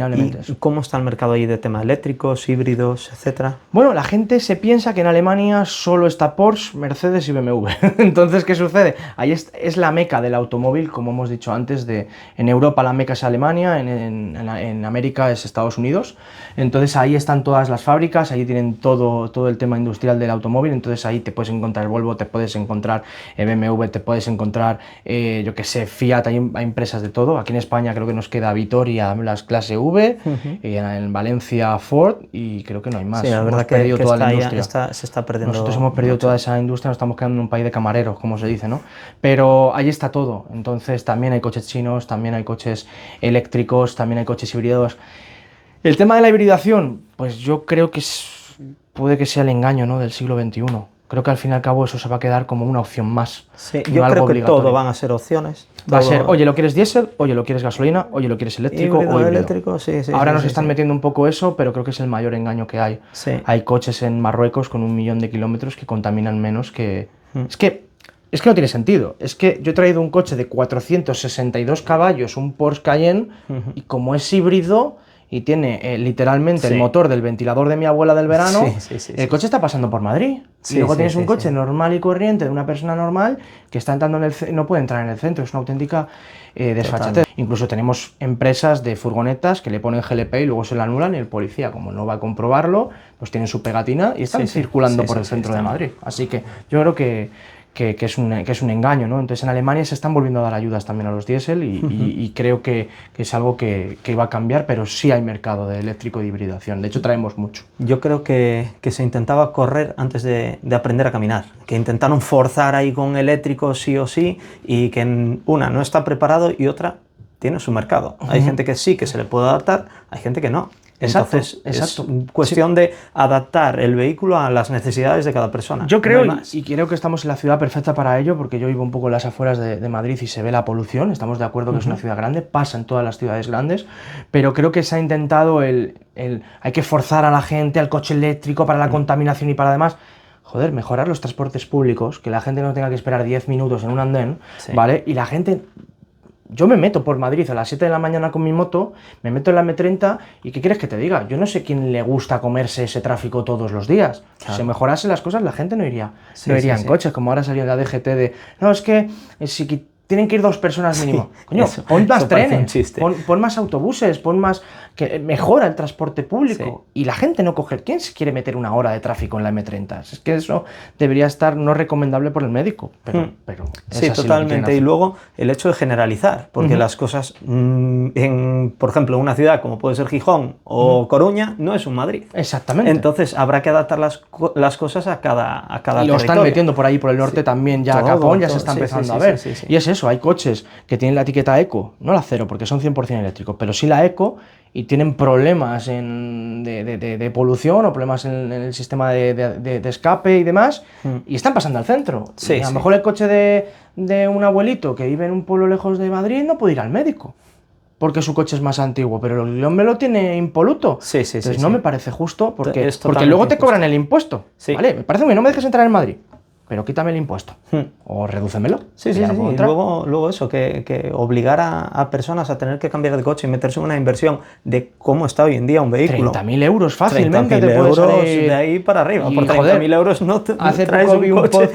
¿y cómo está el mercado ahí de temas eléctricos, híbridos, etcétera? Bueno, la gente se piensa que en Alemania solo está Porsche, Mercedes y BMW. Entonces, ¿qué sucede? Ahí es la meca del automóvil, como hemos dicho antes. En Europa la meca es Alemania, en América es Estados Unidos. Entonces ahí están todas las fábricas, ahí tienen todo el tema industrial del automóvil. Entonces ahí te puedes encontrar Volvo, te puedes encontrar BMW, te puedes encontrar, yo que sé, Fiat, hay empresas de todo. Aquí en España creo que nos queda Vitoria, las clase V, y en Valencia Ford, y creo que no hay más. Sí, la verdad que toda la industria. se está perdiendo. Nosotros hemos perdido toda esa industria, nos estamos quedando en un país de camareros, como se dice, ¿no? Pero ahí está todo. Entonces también hay coches chinos, también hay coches eléctricos, también hay coches híbridos. El tema de la hibridación, pues yo creo que puede que sea el engaño, ¿no?, del siglo XXI. Creo que al fin y al cabo eso se va a quedar como una opción más. Sí, yo creo que todo van a ser opciones. Va a ser, oye, ¿lo quieres diésel? Oye, ¿lo quieres gasolina? Oye, ¿lo quieres eléctrico? Híbrido, o híbrido. eléctrico, sí. Ahora nos están metiendo un poco eso, pero creo que es el mayor engaño que hay. Sí. Hay coches en Marruecos con 1 millón de kilómetros que contaminan menos que... Es que no tiene sentido. Es que yo he traído un coche de 462 caballos, un Porsche Cayenne, y como es híbrido y tiene literalmente el motor del ventilador de mi abuela del verano, el coche está pasando por Madrid. Y luego tienes un coche normal y corriente de una persona normal que está entrando no puede entrar en el centro, es una auténtica desfachatez. Incluso tenemos empresas de furgonetas que le ponen GLP y luego se la anulan, y el policía, como no va a comprobarlo, pues tienen su pegatina y están circulando por el centro de Madrid. Así que yo creo que es un engaño, ¿no? Entonces en Alemania se están volviendo a dar ayudas también a los diésel y creo que es algo que va a cambiar, pero sí hay mercado de eléctrico y de hibridación. De hecho traemos mucho. Yo creo que se intentaba correr antes de aprender a caminar, que intentaron forzar ahí con eléctrico sí o sí, y que una no está preparado y otra tiene su mercado. Hay gente que sí, que se le puede adaptar, hay gente que no. Entonces, exacto. es cuestión de adaptar el vehículo a las necesidades de cada persona. Yo creo, No hay más. y creo que estamos en la ciudad perfecta para ello, porque yo vivo un poco en las afueras de Madrid y se ve la polución. Estamos de acuerdo que es una ciudad grande, pasa en todas las ciudades grandes, pero creo que se ha intentado hay que forzar a la gente al coche eléctrico para la contaminación y para demás. Joder, mejorar los transportes públicos, que la gente no tenga que esperar 10 minutos en un andén, ¿vale? Y la gente... Yo me meto por Madrid a las 7 de la mañana con mi moto, me meto en la M30 y ¿qué quieres que te diga? Yo no sé quién le gusta comerse ese tráfico todos los días. Claro. Si se mejorasen las cosas, la gente no iría en coches, como ahora salió en la DGT de... No, es que si tienen que ir 2 personas mínimo. Coño, pon más trenes, pon más autobuses, pon más... que mejora el transporte público. Y la gente no coge... ¿Quién se quiere meter 1 hora de tráfico en la M30? Es que eso debería estar no recomendable por el médico, pero sí, totalmente. Y luego el hecho de generalizar, porque las cosas, por ejemplo, una ciudad como puede ser Gijón o Coruña, no es un Madrid. Exactamente. Entonces habrá que adaptar las cosas a cada y territorio. Lo están metiendo por ahí, por el norte también, ya Capón ya se está empezando a ver. Y es eso, hay coches que tienen la etiqueta eco, no la cero, porque son 100% eléctricos, pero sí la eco, y tienen problemas de polución o problemas en el sistema de escape y demás, y están pasando al centro. Y a lo mejor el coche de un abuelito que vive en un pueblo lejos de Madrid no puede ir al médico, porque su coche es más antiguo, pero el hombre lo tiene impoluto. Entonces no me parece justo, porque luego te cobran el impuesto. ¿Vale? Me parece muy bien, no me dejes entrar en Madrid, pero quítame el impuesto. O redúcemelo. Y luego eso, que obligar a personas a tener que cambiar de coche y meterse en una inversión de cómo está hoy en día un vehículo. 30.000 euros fácilmente. 30.000 euros de ahí para arriba. Por 30.000 euros no te traes un coche.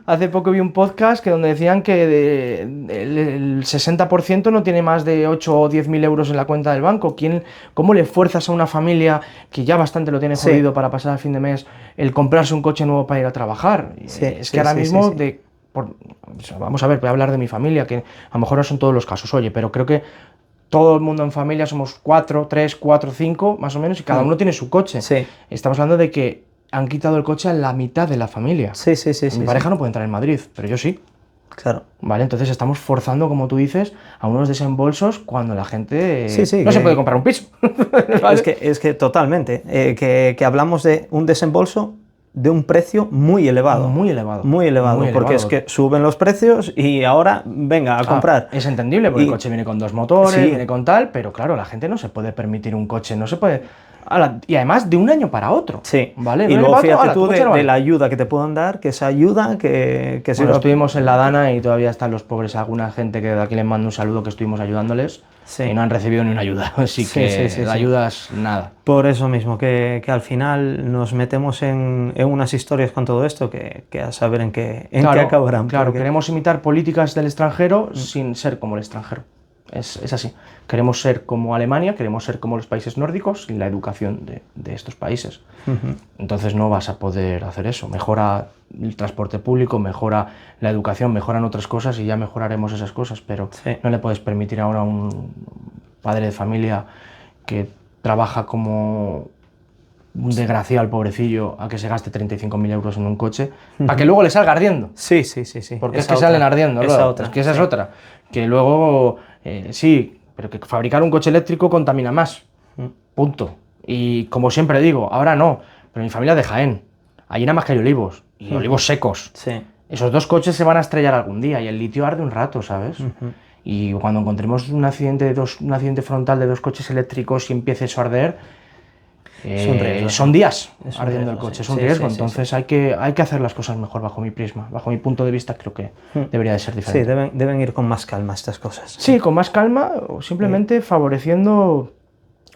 Hace poco vi un podcast que donde decían que el 60% no tiene más de 8 o 10.000 euros en la cuenta del banco. ¿Cómo le fuerzas a una familia que ya bastante lo tiene jodido para pasar al fin de mes el comprarse un coche nuevo para ir a trabajar? Es que ahora mismo vamos a ver, voy a hablar de mi familia, que a lo mejor no son todos los casos, pero creo que todo el mundo en familia somos 3, 4, 5 más o menos, y cada uno tiene su coche. Estamos hablando de que han quitado el coche a la mitad de la familia. Mi pareja no puede entrar en Madrid, pero yo sí. Claro. Vale, entonces estamos forzando, como tú dices, a unos desembolsos cuando la gente no se puede comprar un piso. ¿Vale? Es que totalmente, que hablamos de un desembolso de un precio muy elevado. Muy elevado, porque es que suben los precios y ahora venga a comprar. Es entendible, porque el coche viene con 2 motores, viene con tal, pero claro, la gente no se puede permitir un coche, no se puede... Y además de un año para otro. ¿Vale? Y luego fíjate tú de la ayuda que te puedan dar, que esa ayuda que estuvimos en la Dana y todavía están los pobres, alguna gente que de aquí les mando un saludo, que estuvimos ayudándoles y no han recibido ni una ayuda, así que la ayuda es nada. Por eso mismo, que al final nos metemos en unas historias con todo esto que a saber en qué acabarán. Claro, queremos imitar políticas del extranjero sin ser como el extranjero. Es así. Queremos ser como Alemania, queremos ser como los países nórdicos y la educación de estos países. Entonces no vas a poder hacer eso. Mejora el transporte público, mejora la educación, mejoran otras cosas y ya mejoraremos esas cosas, pero no le puedes permitir ahora a un padre de familia que trabaja como un desgraciado al pobrecillo a que se gaste 35.000 euros en un coche para que luego le salga ardiendo. Porque es que salen ardiendo. Es que esa es otra. Que luego, pero que fabricar un coche eléctrico contamina más. Punto. Y como siempre digo, ahora no, pero mi familia es de Jaén. Allí nada más que hay olivos, y olivos secos. Esos 2 coches se van a estrellar algún día y el litio arde un rato, ¿sabes? Y cuando encontremos un accidente frontal de 2 coches eléctricos y empiece eso a arder, son días ardiendo el coche, es un riesgo. Entonces hay que hacer las cosas mejor bajo mi prisma, bajo mi punto de vista. Creo que debería de ser diferente. Deben ir con más calma estas cosas. Sí, con más calma, o simplemente favoreciendo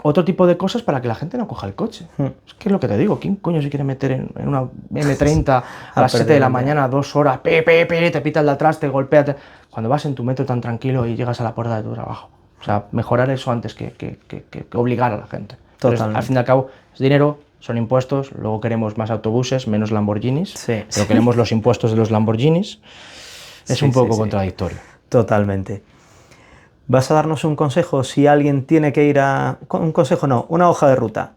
otro tipo de cosas para que la gente no coja el coche. Es que es lo que te digo, ¿quién coño se quiere meter en una M30 a las 7 de la mañana, 2 horas, te pita el de atrás, te golpea, cuando vas en tu metro tan tranquilo y llegas a la puerta de tu trabajo? O sea, mejorar eso antes que obligar a la gente. Entonces, al fin y al cabo, es dinero, son impuestos, luego queremos más autobuses, menos Lamborghinis, pero queremos los impuestos de los Lamborghinis. Es un poco contradictorio. Totalmente. ¿Vas a darnos un consejo si alguien tiene que ir un consejo no, una hoja de ruta?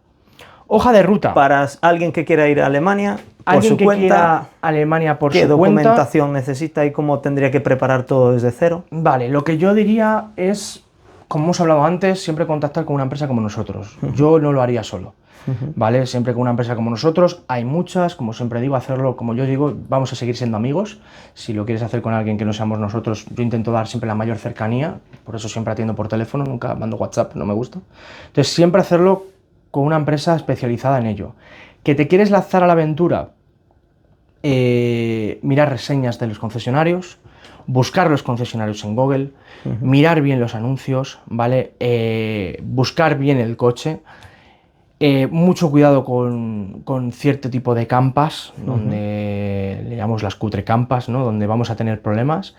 Hoja de ruta. Para alguien que quiera ir a Alemania por alguien su que cuenta. Quiera a Alemania por su cuenta. ¿Qué documentación necesita y cómo tendría que preparar todo desde cero? Vale, lo que yo diría es como hemos hablado antes, siempre contactar con una empresa como nosotros. Yo no lo haría solo, ¿vale? Siempre con una empresa como nosotros. Hay muchas, como siempre digo, hacerlo, como yo digo, vamos a seguir siendo amigos. Si lo quieres hacer con alguien que no seamos nosotros, yo intento dar siempre la mayor cercanía, por eso siempre atiendo por teléfono, nunca mando WhatsApp, no me gusta. Entonces, siempre hacerlo con una empresa especializada en ello. ¿Que te quieres lanzar a la aventura? Mirar reseñas de los concesionarios, buscar los concesionarios en Google, mirar bien los anuncios, ¿vale? Buscar bien el coche, mucho cuidado con cierto tipo de campas, donde le llamamos las cutre campas, ¿no? Donde vamos a tener problemas,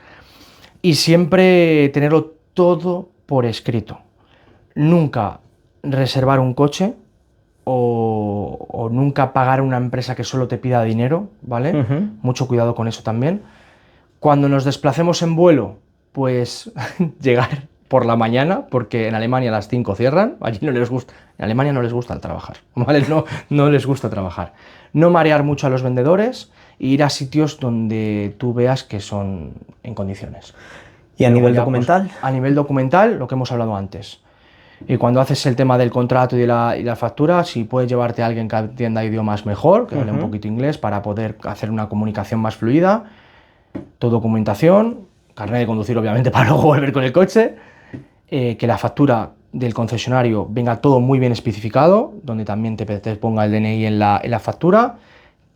y siempre tenerlo todo por escrito. Nunca reservar un coche o nunca pagar a una empresa que solo te pida dinero, ¿vale? Mucho cuidado con eso también. Cuando nos desplacemos en vuelo, pues llegar por la mañana, porque en Alemania a las 5 cierran, allí no les gusta, en Alemania no les gusta trabajar, ¿vale? No les gusta trabajar. No marear mucho a los vendedores e ir a sitios donde tú veas que son en condiciones. ¿Y a Luego nivel ya, documental? Pues, a nivel documental, lo que hemos hablado antes. Y cuando haces el tema del contrato y la factura, si puedes llevarte a alguien que entienda idiomas mejor, que hable un poquito inglés, para poder hacer una comunicación más fluida. Tu documentación, carnet de conducir obviamente para luego volver con el coche, que la factura del concesionario venga todo muy bien especificado, donde también te ponga el DNI en la factura.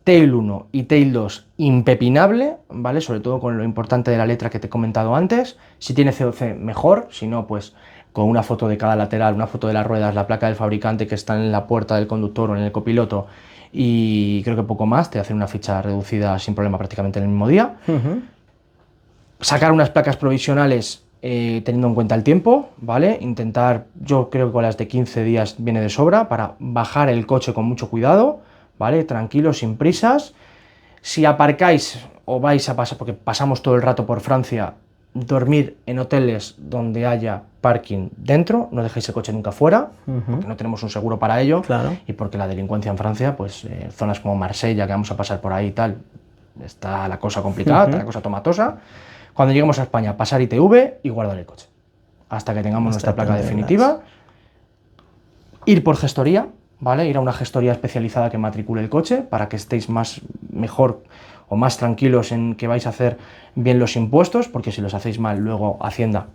Tail 1 y Tail 2 impepinable, ¿vale? Sobre todo con lo importante de la letra que te he comentado antes. Si tiene COC, mejor. Si no, pues con una foto de cada lateral, una foto de las ruedas, la placa del fabricante que está en la puerta del conductor o en el copiloto, y creo que poco más, te hacen una ficha reducida sin problema prácticamente en el mismo día. Sacar unas placas provisionales teniendo en cuenta el tiempo, ¿vale? Intentar, yo creo que con las de 15 días viene de sobra, para bajar el coche con mucho cuidado, ¿vale? Tranquilo, sin prisas. Si aparcáis o vais a pasar, porque pasamos todo el rato por Francia, dormir en hoteles donde haya parking dentro, no dejéis el coche nunca fuera, porque no tenemos un seguro para ello, Claro. y porque la delincuencia en Francia, pues zonas como Marsella, que vamos a pasar por ahí y tal, está la cosa complicada, está la cosa tomatosa. Cuando lleguemos a España, pasar ITV y guardar el coche, hasta que tengamos nuestra placa definitiva. Ir por gestoría, ¿vale? Ir a una gestoría especializada que matricule el coche, para que estéis mejor o más tranquilos en que vais a hacer bien los impuestos, porque si los hacéis mal, luego Hacienda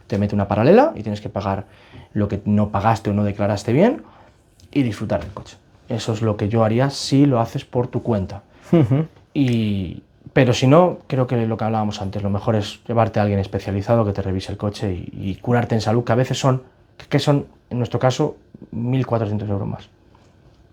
te mete una paralela y tienes que pagar lo que no pagaste o no declaraste bien, y disfrutar del coche. Eso es lo que yo haría si lo haces por tu cuenta. Pero si no, creo que lo que hablábamos antes, lo mejor es llevarte a alguien especializado que te revise el coche y curarte en salud, que a veces son, en nuestro caso, 1.400 euros más.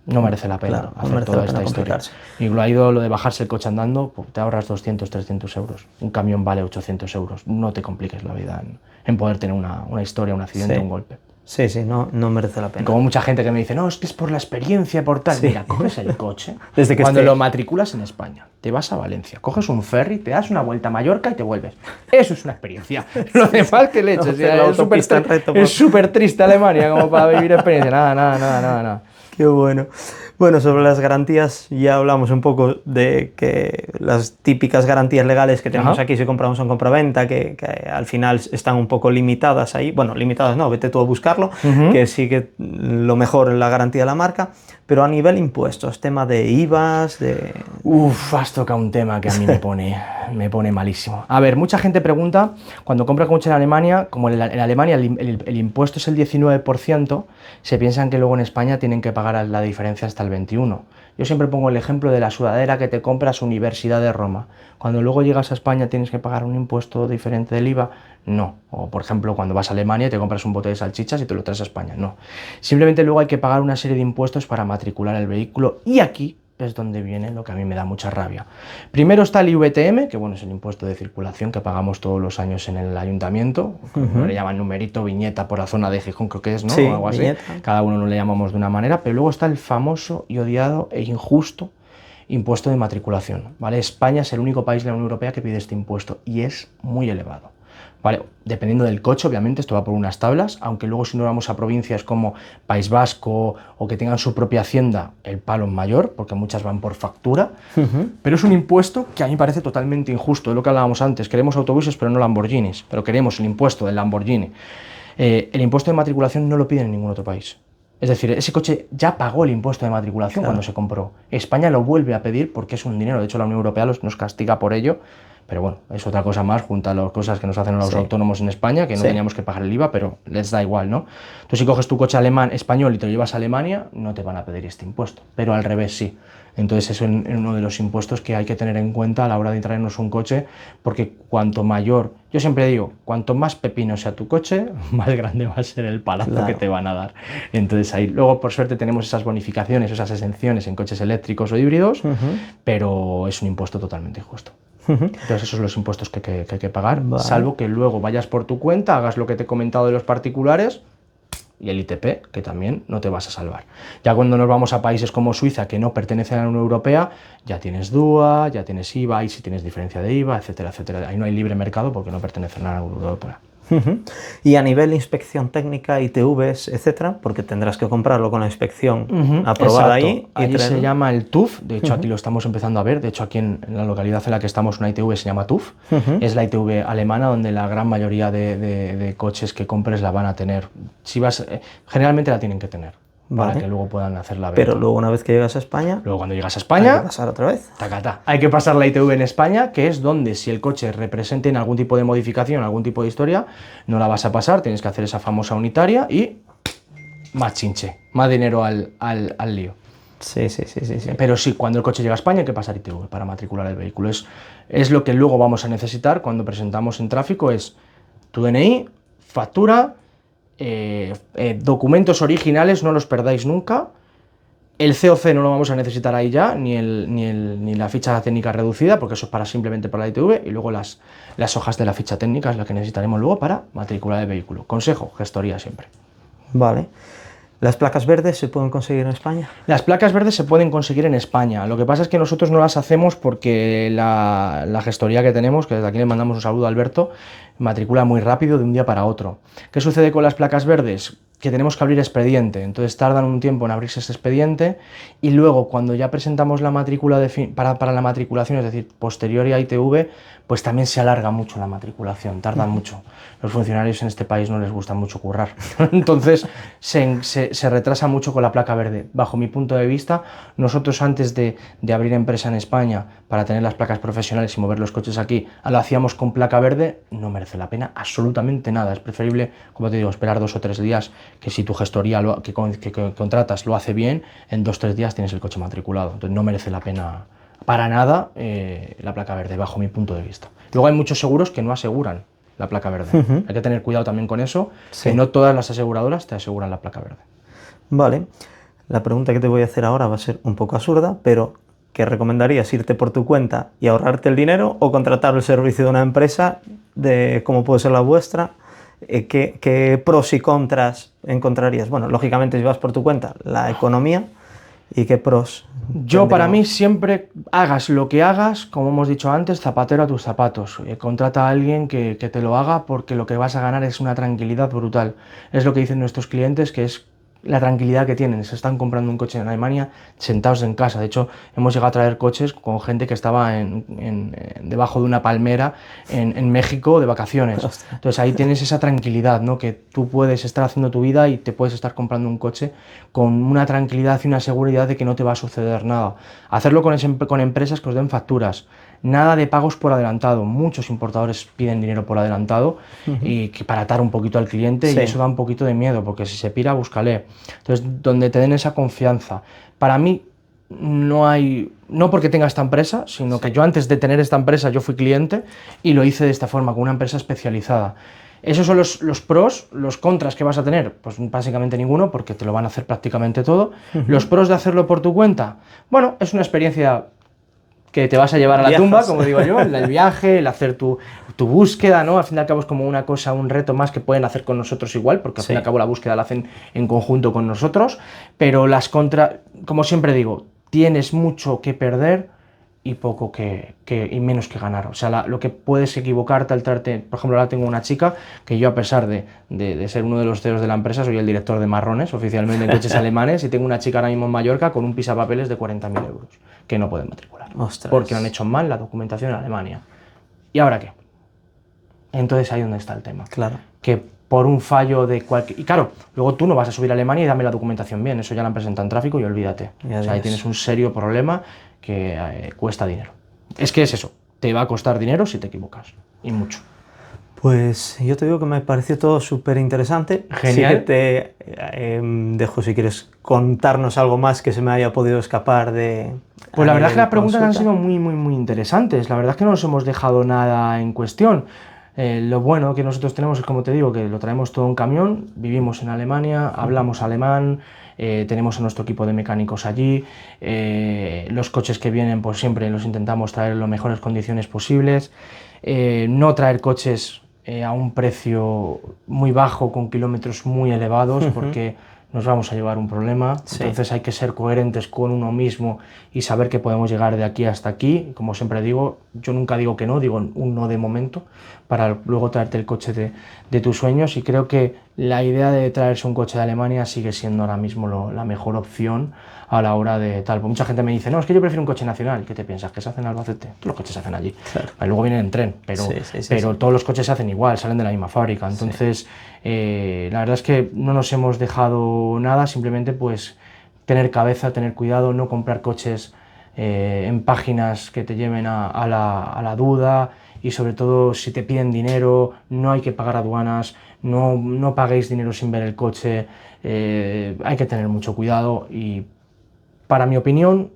No merece la pena hacer toda esta historia. Y lo de bajarse el coche andando, pues te ahorras 200, 300 euros. Un camión vale 800 euros. No te compliques la vida en poder tener una historia, un accidente, un golpe. Sí, no merece la pena. Como mucha gente que me dice, no, es que es por la experiencia, por tal. Mira, coges el coche, desde que cuando lo matriculas en España, te vas a Valencia, coges un ferry, te das una vuelta a Mallorca y te vuelves. Eso es una experiencia. Lo demás que leches. Es súper triste Alemania como para vivir experiencia. Nada. Qué bueno. Bueno, sobre las garantías ya hablamos un poco de que las típicas garantías legales que tenemos aquí si compramos en compraventa, que al final están un poco limitadas ahí. Bueno, limitadas no, vete tú a buscarlo, que sí que lo mejor es la garantía de la marca. Pero a nivel impuestos, tema de IVAs, de... Has tocado un tema que a mí me pone malísimo. A ver, mucha gente pregunta, cuando compra coche en Alemania, como en Alemania el impuesto es el 19%, se piensan que luego en España tienen que pagar la diferencia hasta el 21%. Yo siempre pongo el ejemplo de la sudadera que te compras Universidad de Roma. Cuando luego llegas a España tienes que pagar un impuesto diferente del IVA, no. O por ejemplo, cuando vas a Alemania y te compras un bote de salchichas y te lo traes a España, no. Simplemente luego hay que pagar una serie de impuestos para matricular el vehículo, y aquí es donde viene lo que a mí me da mucha rabia. Primero está el IVTM, que bueno, es el impuesto de circulación que pagamos todos los años en el ayuntamiento, le llaman numerito, viñeta por la zona de Gijón, creo que es, ¿no? Sí, o algo así. viñeta. Cada uno le llamamos de una manera, pero luego está el famoso y odiado e injusto impuesto de matriculación, ¿vale? España es el único país de la Unión Europea que pide este impuesto y es muy elevado. ¿Vale? Dependiendo del coche, obviamente, esto va por unas tablas, aunque luego si no vamos a provincias como País Vasco o que tengan su propia hacienda, el palo es mayor, porque muchas van por factura, pero es un impuesto que a mí me parece totalmente injusto, es lo que hablábamos antes, queremos autobuses pero no Lamborghinis, pero queremos el impuesto del Lamborghini. El impuesto de matriculación no lo piden en ningún otro país. Es decir, ese coche ya pagó el impuesto de matriculación cuando se compró. España lo vuelve a pedir porque es un dinero. De hecho, la Unión Europea nos castiga por ello. Pero bueno, es otra cosa más junto a las cosas que nos hacen los autónomos en España, que no teníamos que pagar el IVA, pero les da igual, ¿no? Tú si coges tu coche español y te lo llevas a Alemania, no te van a pedir este impuesto. Pero al revés sí. Entonces eso es uno de los impuestos que hay que tener en cuenta a la hora de traernos un coche, porque cuanto mayor, yo siempre digo, cuanto más pepino sea tu coche, más grande va a ser el palazo que te van a dar. Entonces ahí, luego por suerte tenemos esas bonificaciones, esas exenciones en coches eléctricos o híbridos, pero es un impuesto totalmente injusto. Entonces esos son los impuestos que hay que pagar, salvo que luego vayas por tu cuenta, hagas lo que te he comentado de los particulares, y el ITP, que también no te vas a salvar. Ya cuando nos vamos a países como Suiza, que no pertenecen a la Unión Europea, ya tienes DUA, ya tienes IVA, y si tienes diferencia de IVA, etcétera, etcétera. Ahí no hay libre mercado porque no pertenecen a la Unión Europea. Y a nivel inspección técnica, ITVs, etcétera, porque tendrás que comprarlo con la inspección aprobada ahí. Ahí se llama el TÜV, de hecho aquí lo estamos empezando a ver, de hecho aquí en la localidad en la que estamos una ITV se llama TÜV, es la ITV alemana donde la gran mayoría de coches que compres la van a tener. Si vas, generalmente la tienen que tener. Para que luego puedan hacer la venta. Pero luego una vez que llegas a España... Luego cuando llegas a España... Hay que pasar otra vez. Tacata. Hay que pasar la ITV en España, que es donde si el coche representa en algún tipo de modificación, algún tipo de historia, no la vas a pasar, tienes que hacer esa famosa unitaria y... más chinche, más dinero al lío. Sí. Pero sí, cuando el coche llega a España hay que pasar ITV para matricular el vehículo. Es lo que luego vamos a necesitar cuando presentamos en tráfico, es tu DNI, factura... documentos originales, no los perdáis nunca. El COC no lo vamos a necesitar ahí ya, ni la ficha técnica reducida, porque eso es simplemente para la ITV, y luego las hojas de la ficha técnica es la que necesitaremos luego para matricular el vehículo. Consejo, gestoría siempre. Vale. ¿Las placas verdes se pueden conseguir en España? Las placas verdes se pueden conseguir en España. Lo que pasa es que nosotros no las hacemos porque la gestoría que tenemos, que desde aquí le mandamos un saludo a Alberto, matricula muy rápido de un día para otro. ¿Qué sucede con las placas verdes? Que tenemos que abrir expediente, entonces tardan un tiempo en abrirse ese expediente y luego cuando ya presentamos la matrícula para la matriculación, es decir, posterior a ITV, pues también se alarga mucho la matriculación, tardan mucho. Los funcionarios en este país no les gusta mucho currar, entonces se retrasa mucho con la placa verde. Bajo mi punto de vista, nosotros antes de abrir empresa en España para tener las placas profesionales y mover los coches aquí, lo hacíamos con placa verde, no merece la pena absolutamente nada. Es preferible, como te digo, esperar 2 o 3 días, que si tu gestoría que contratas lo hace bien, en 2 o 3 días tienes el coche matriculado. Entonces no merece la pena para nada la placa verde, bajo mi punto de vista. Luego hay muchos seguros que no aseguran la placa verde. Hay que tener cuidado también con eso, que no todas las aseguradoras te aseguran la placa verde. Vale. La pregunta que te voy a hacer ahora va a ser un poco absurda, pero ¿qué recomendarías? ¿Irte por tu cuenta y ahorrarte el dinero o contratar el servicio de una empresa como puede ser la vuestra? ¿Qué pros y contras encontrarías? Bueno, lógicamente si vas por tu cuenta, la economía, ¿y qué pros? Yo para mí siempre hagas lo que hagas, como hemos dicho antes, zapatero a tus zapatos. Contrata a alguien que te lo haga porque lo que vas a ganar es una tranquilidad brutal. Es lo que dicen nuestros clientes, que es la tranquilidad que tienen. Se están comprando un coche en Alemania sentados en casa. De hecho, hemos llegado a traer coches con gente que estaba debajo de una palmera en México de vacaciones. Entonces ahí tienes esa tranquilidad, ¿no? Que tú puedes estar haciendo tu vida y te puedes estar comprando un coche con una tranquilidad y una seguridad de que no te va a suceder nada. Hacerlo con empresas que os den facturas. Nada de pagos por adelantado. Muchos importadores piden dinero por adelantado y que para atar un poquito al cliente, y eso da un poquito de miedo, porque si se pira, búscale. Entonces, donde te den esa confianza. Para mí, no porque tenga esta empresa, sino que yo antes de tener esta empresa yo fui cliente y lo hice de esta forma, con una empresa especializada. Esos son los pros. Los contras que vas a tener, pues básicamente ninguno, porque te lo van a hacer prácticamente todo. Los pros de hacerlo por tu cuenta, bueno, es una experiencia que te vas a llevar a la tumba, como digo yo, el viaje, el hacer tu búsqueda, ¿no? Al fin y al cabo es como una cosa, un reto más que pueden hacer con nosotros igual, porque al fin y al cabo la búsqueda la hacen en conjunto con nosotros, pero las contras, como siempre digo, tienes mucho que perder y poco y menos que ganar. O sea, lo que puedes equivocarte al traerte, por ejemplo, ahora tengo una chica que yo, a pesar de ser uno de los CEOs de la empresa, soy el director de marrones oficialmente en coches alemanes, y tengo una chica ahora mismo en Mallorca con un pisapapeles de 40.000 euros que no pueden matricular. Ostras. Porque han hecho mal la documentación en Alemania. ¿Y ahora qué? Entonces ahí donde está el tema. Claro. Que por un fallo de cualquier... Y claro, luego tú no vas a subir a Alemania y dame la documentación bien, eso ya la han presentado en tráfico y olvídate. O sea, ahí tienes un serio problema que cuesta dinero. Es que es eso, te va a costar dinero si te equivocas, y mucho. Pues yo te digo que me pareció todo súper interesante. Genial. Sí que te dejo si quieres contarnos algo más que se me haya podido escapar de... Pues la verdad es que las preguntas han consulta. sido muy interesantes. La verdad es que no nos hemos dejado nada en cuestión. Lo bueno que nosotros tenemos es, como te digo, que lo traemos todo en camión, vivimos en Alemania, hablamos alemán, tenemos a nuestro equipo de mecánicos allí, los coches que vienen pues siempre los intentamos traer en las mejores condiciones posibles, no traer coches a un precio muy bajo con kilómetros muy elevados porque nos vamos a llevar un problema. Sí. Entonces hay que ser coherentes con uno mismo y saber que podemos llegar de aquí hasta aquí. Como siempre digo, yo nunca digo que no, digo un no de momento para luego traerte el coche de tus sueños, y creo que la idea de traerse un coche de Alemania sigue siendo ahora mismo la mejor opción a la hora de tal. Pues mucha gente me dice, no, es que yo prefiero un coche nacional. ¿Qué te piensas? ¿Que se hacen en Albacete? Los coches se hacen allí. Claro. Luego vienen en tren, pero todos los coches se hacen igual, salen de la misma fábrica. Entonces, la verdad es que no nos hemos dejado nada, simplemente pues tener cabeza, tener cuidado, no comprar coches en páginas que te lleven a la duda, y sobre todo si te piden dinero, no hay que pagar aduanas, no paguéis dinero sin ver el coche, hay que tener mucho cuidado. Y para mi opinión,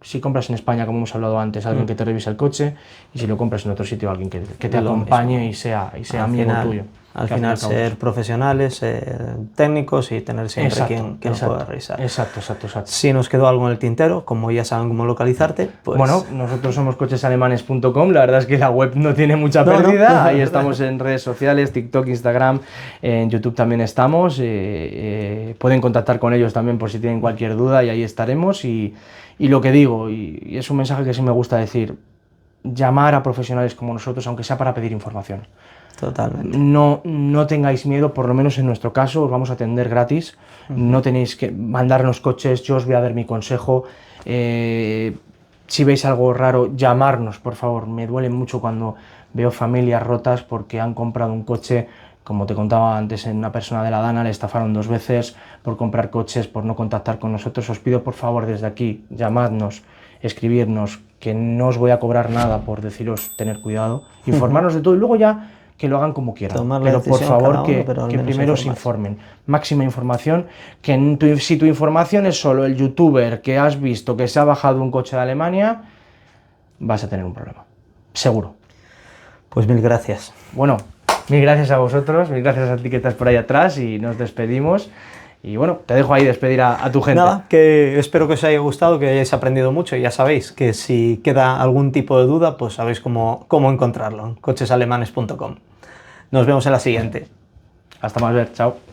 si compras en España, como hemos hablado antes, alguien que te revise el coche, y si lo compras en otro sitio, alguien que te acompañe y sea amigo tuyo. Al final ser profesionales, técnicos y tener siempre quien lo pueda revisar. Exacto. Si nos quedó algo en el tintero, como ya saben cómo localizarte, pues... Bueno, nosotros somos cochesalemanes.com, la verdad es que la web no tiene mucha pérdida, ahí estamos en redes sociales, TikTok, Instagram, en YouTube también estamos, pueden contactar con ellos también por si tienen cualquier duda, y ahí estaremos. Y lo que digo, y es un mensaje que sí me gusta decir, llamar a profesionales como nosotros, aunque sea para pedir información. Totalmente. No tengáis miedo, por lo menos en nuestro caso, os vamos a atender gratis, no tenéis que mandarnos coches, yo os voy a dar mi consejo. Si veis algo raro, llamarnos, por favor. Me duele mucho cuando veo familias rotas porque han comprado un coche, como te contaba antes, en una persona de la Dana le estafaron 2 veces por comprar coches, por no contactar con nosotros. Os pido por favor desde aquí, llamadnos, escribirnos, que no os voy a cobrar nada por deciros tener cuidado, informarnos de todo, y luego ya que lo hagan como quieran, pero por favor que primero se informen. Máxima información, que si tu información es solo el youtuber que has visto que se ha bajado un coche de Alemania, vas a tener un problema, seguro. Pues mil gracias. Bueno, mil gracias a vosotros, mil gracias a ti que estás por ahí atrás, y nos despedimos. Y bueno, te dejo ahí despedir a tu gente. Nada, que espero que os haya gustado, que hayáis aprendido mucho, y ya sabéis que si queda algún tipo de duda, pues sabéis cómo encontrarlo en cochesalemanes.com. Nos vemos en la siguiente. Hasta más ver, chao.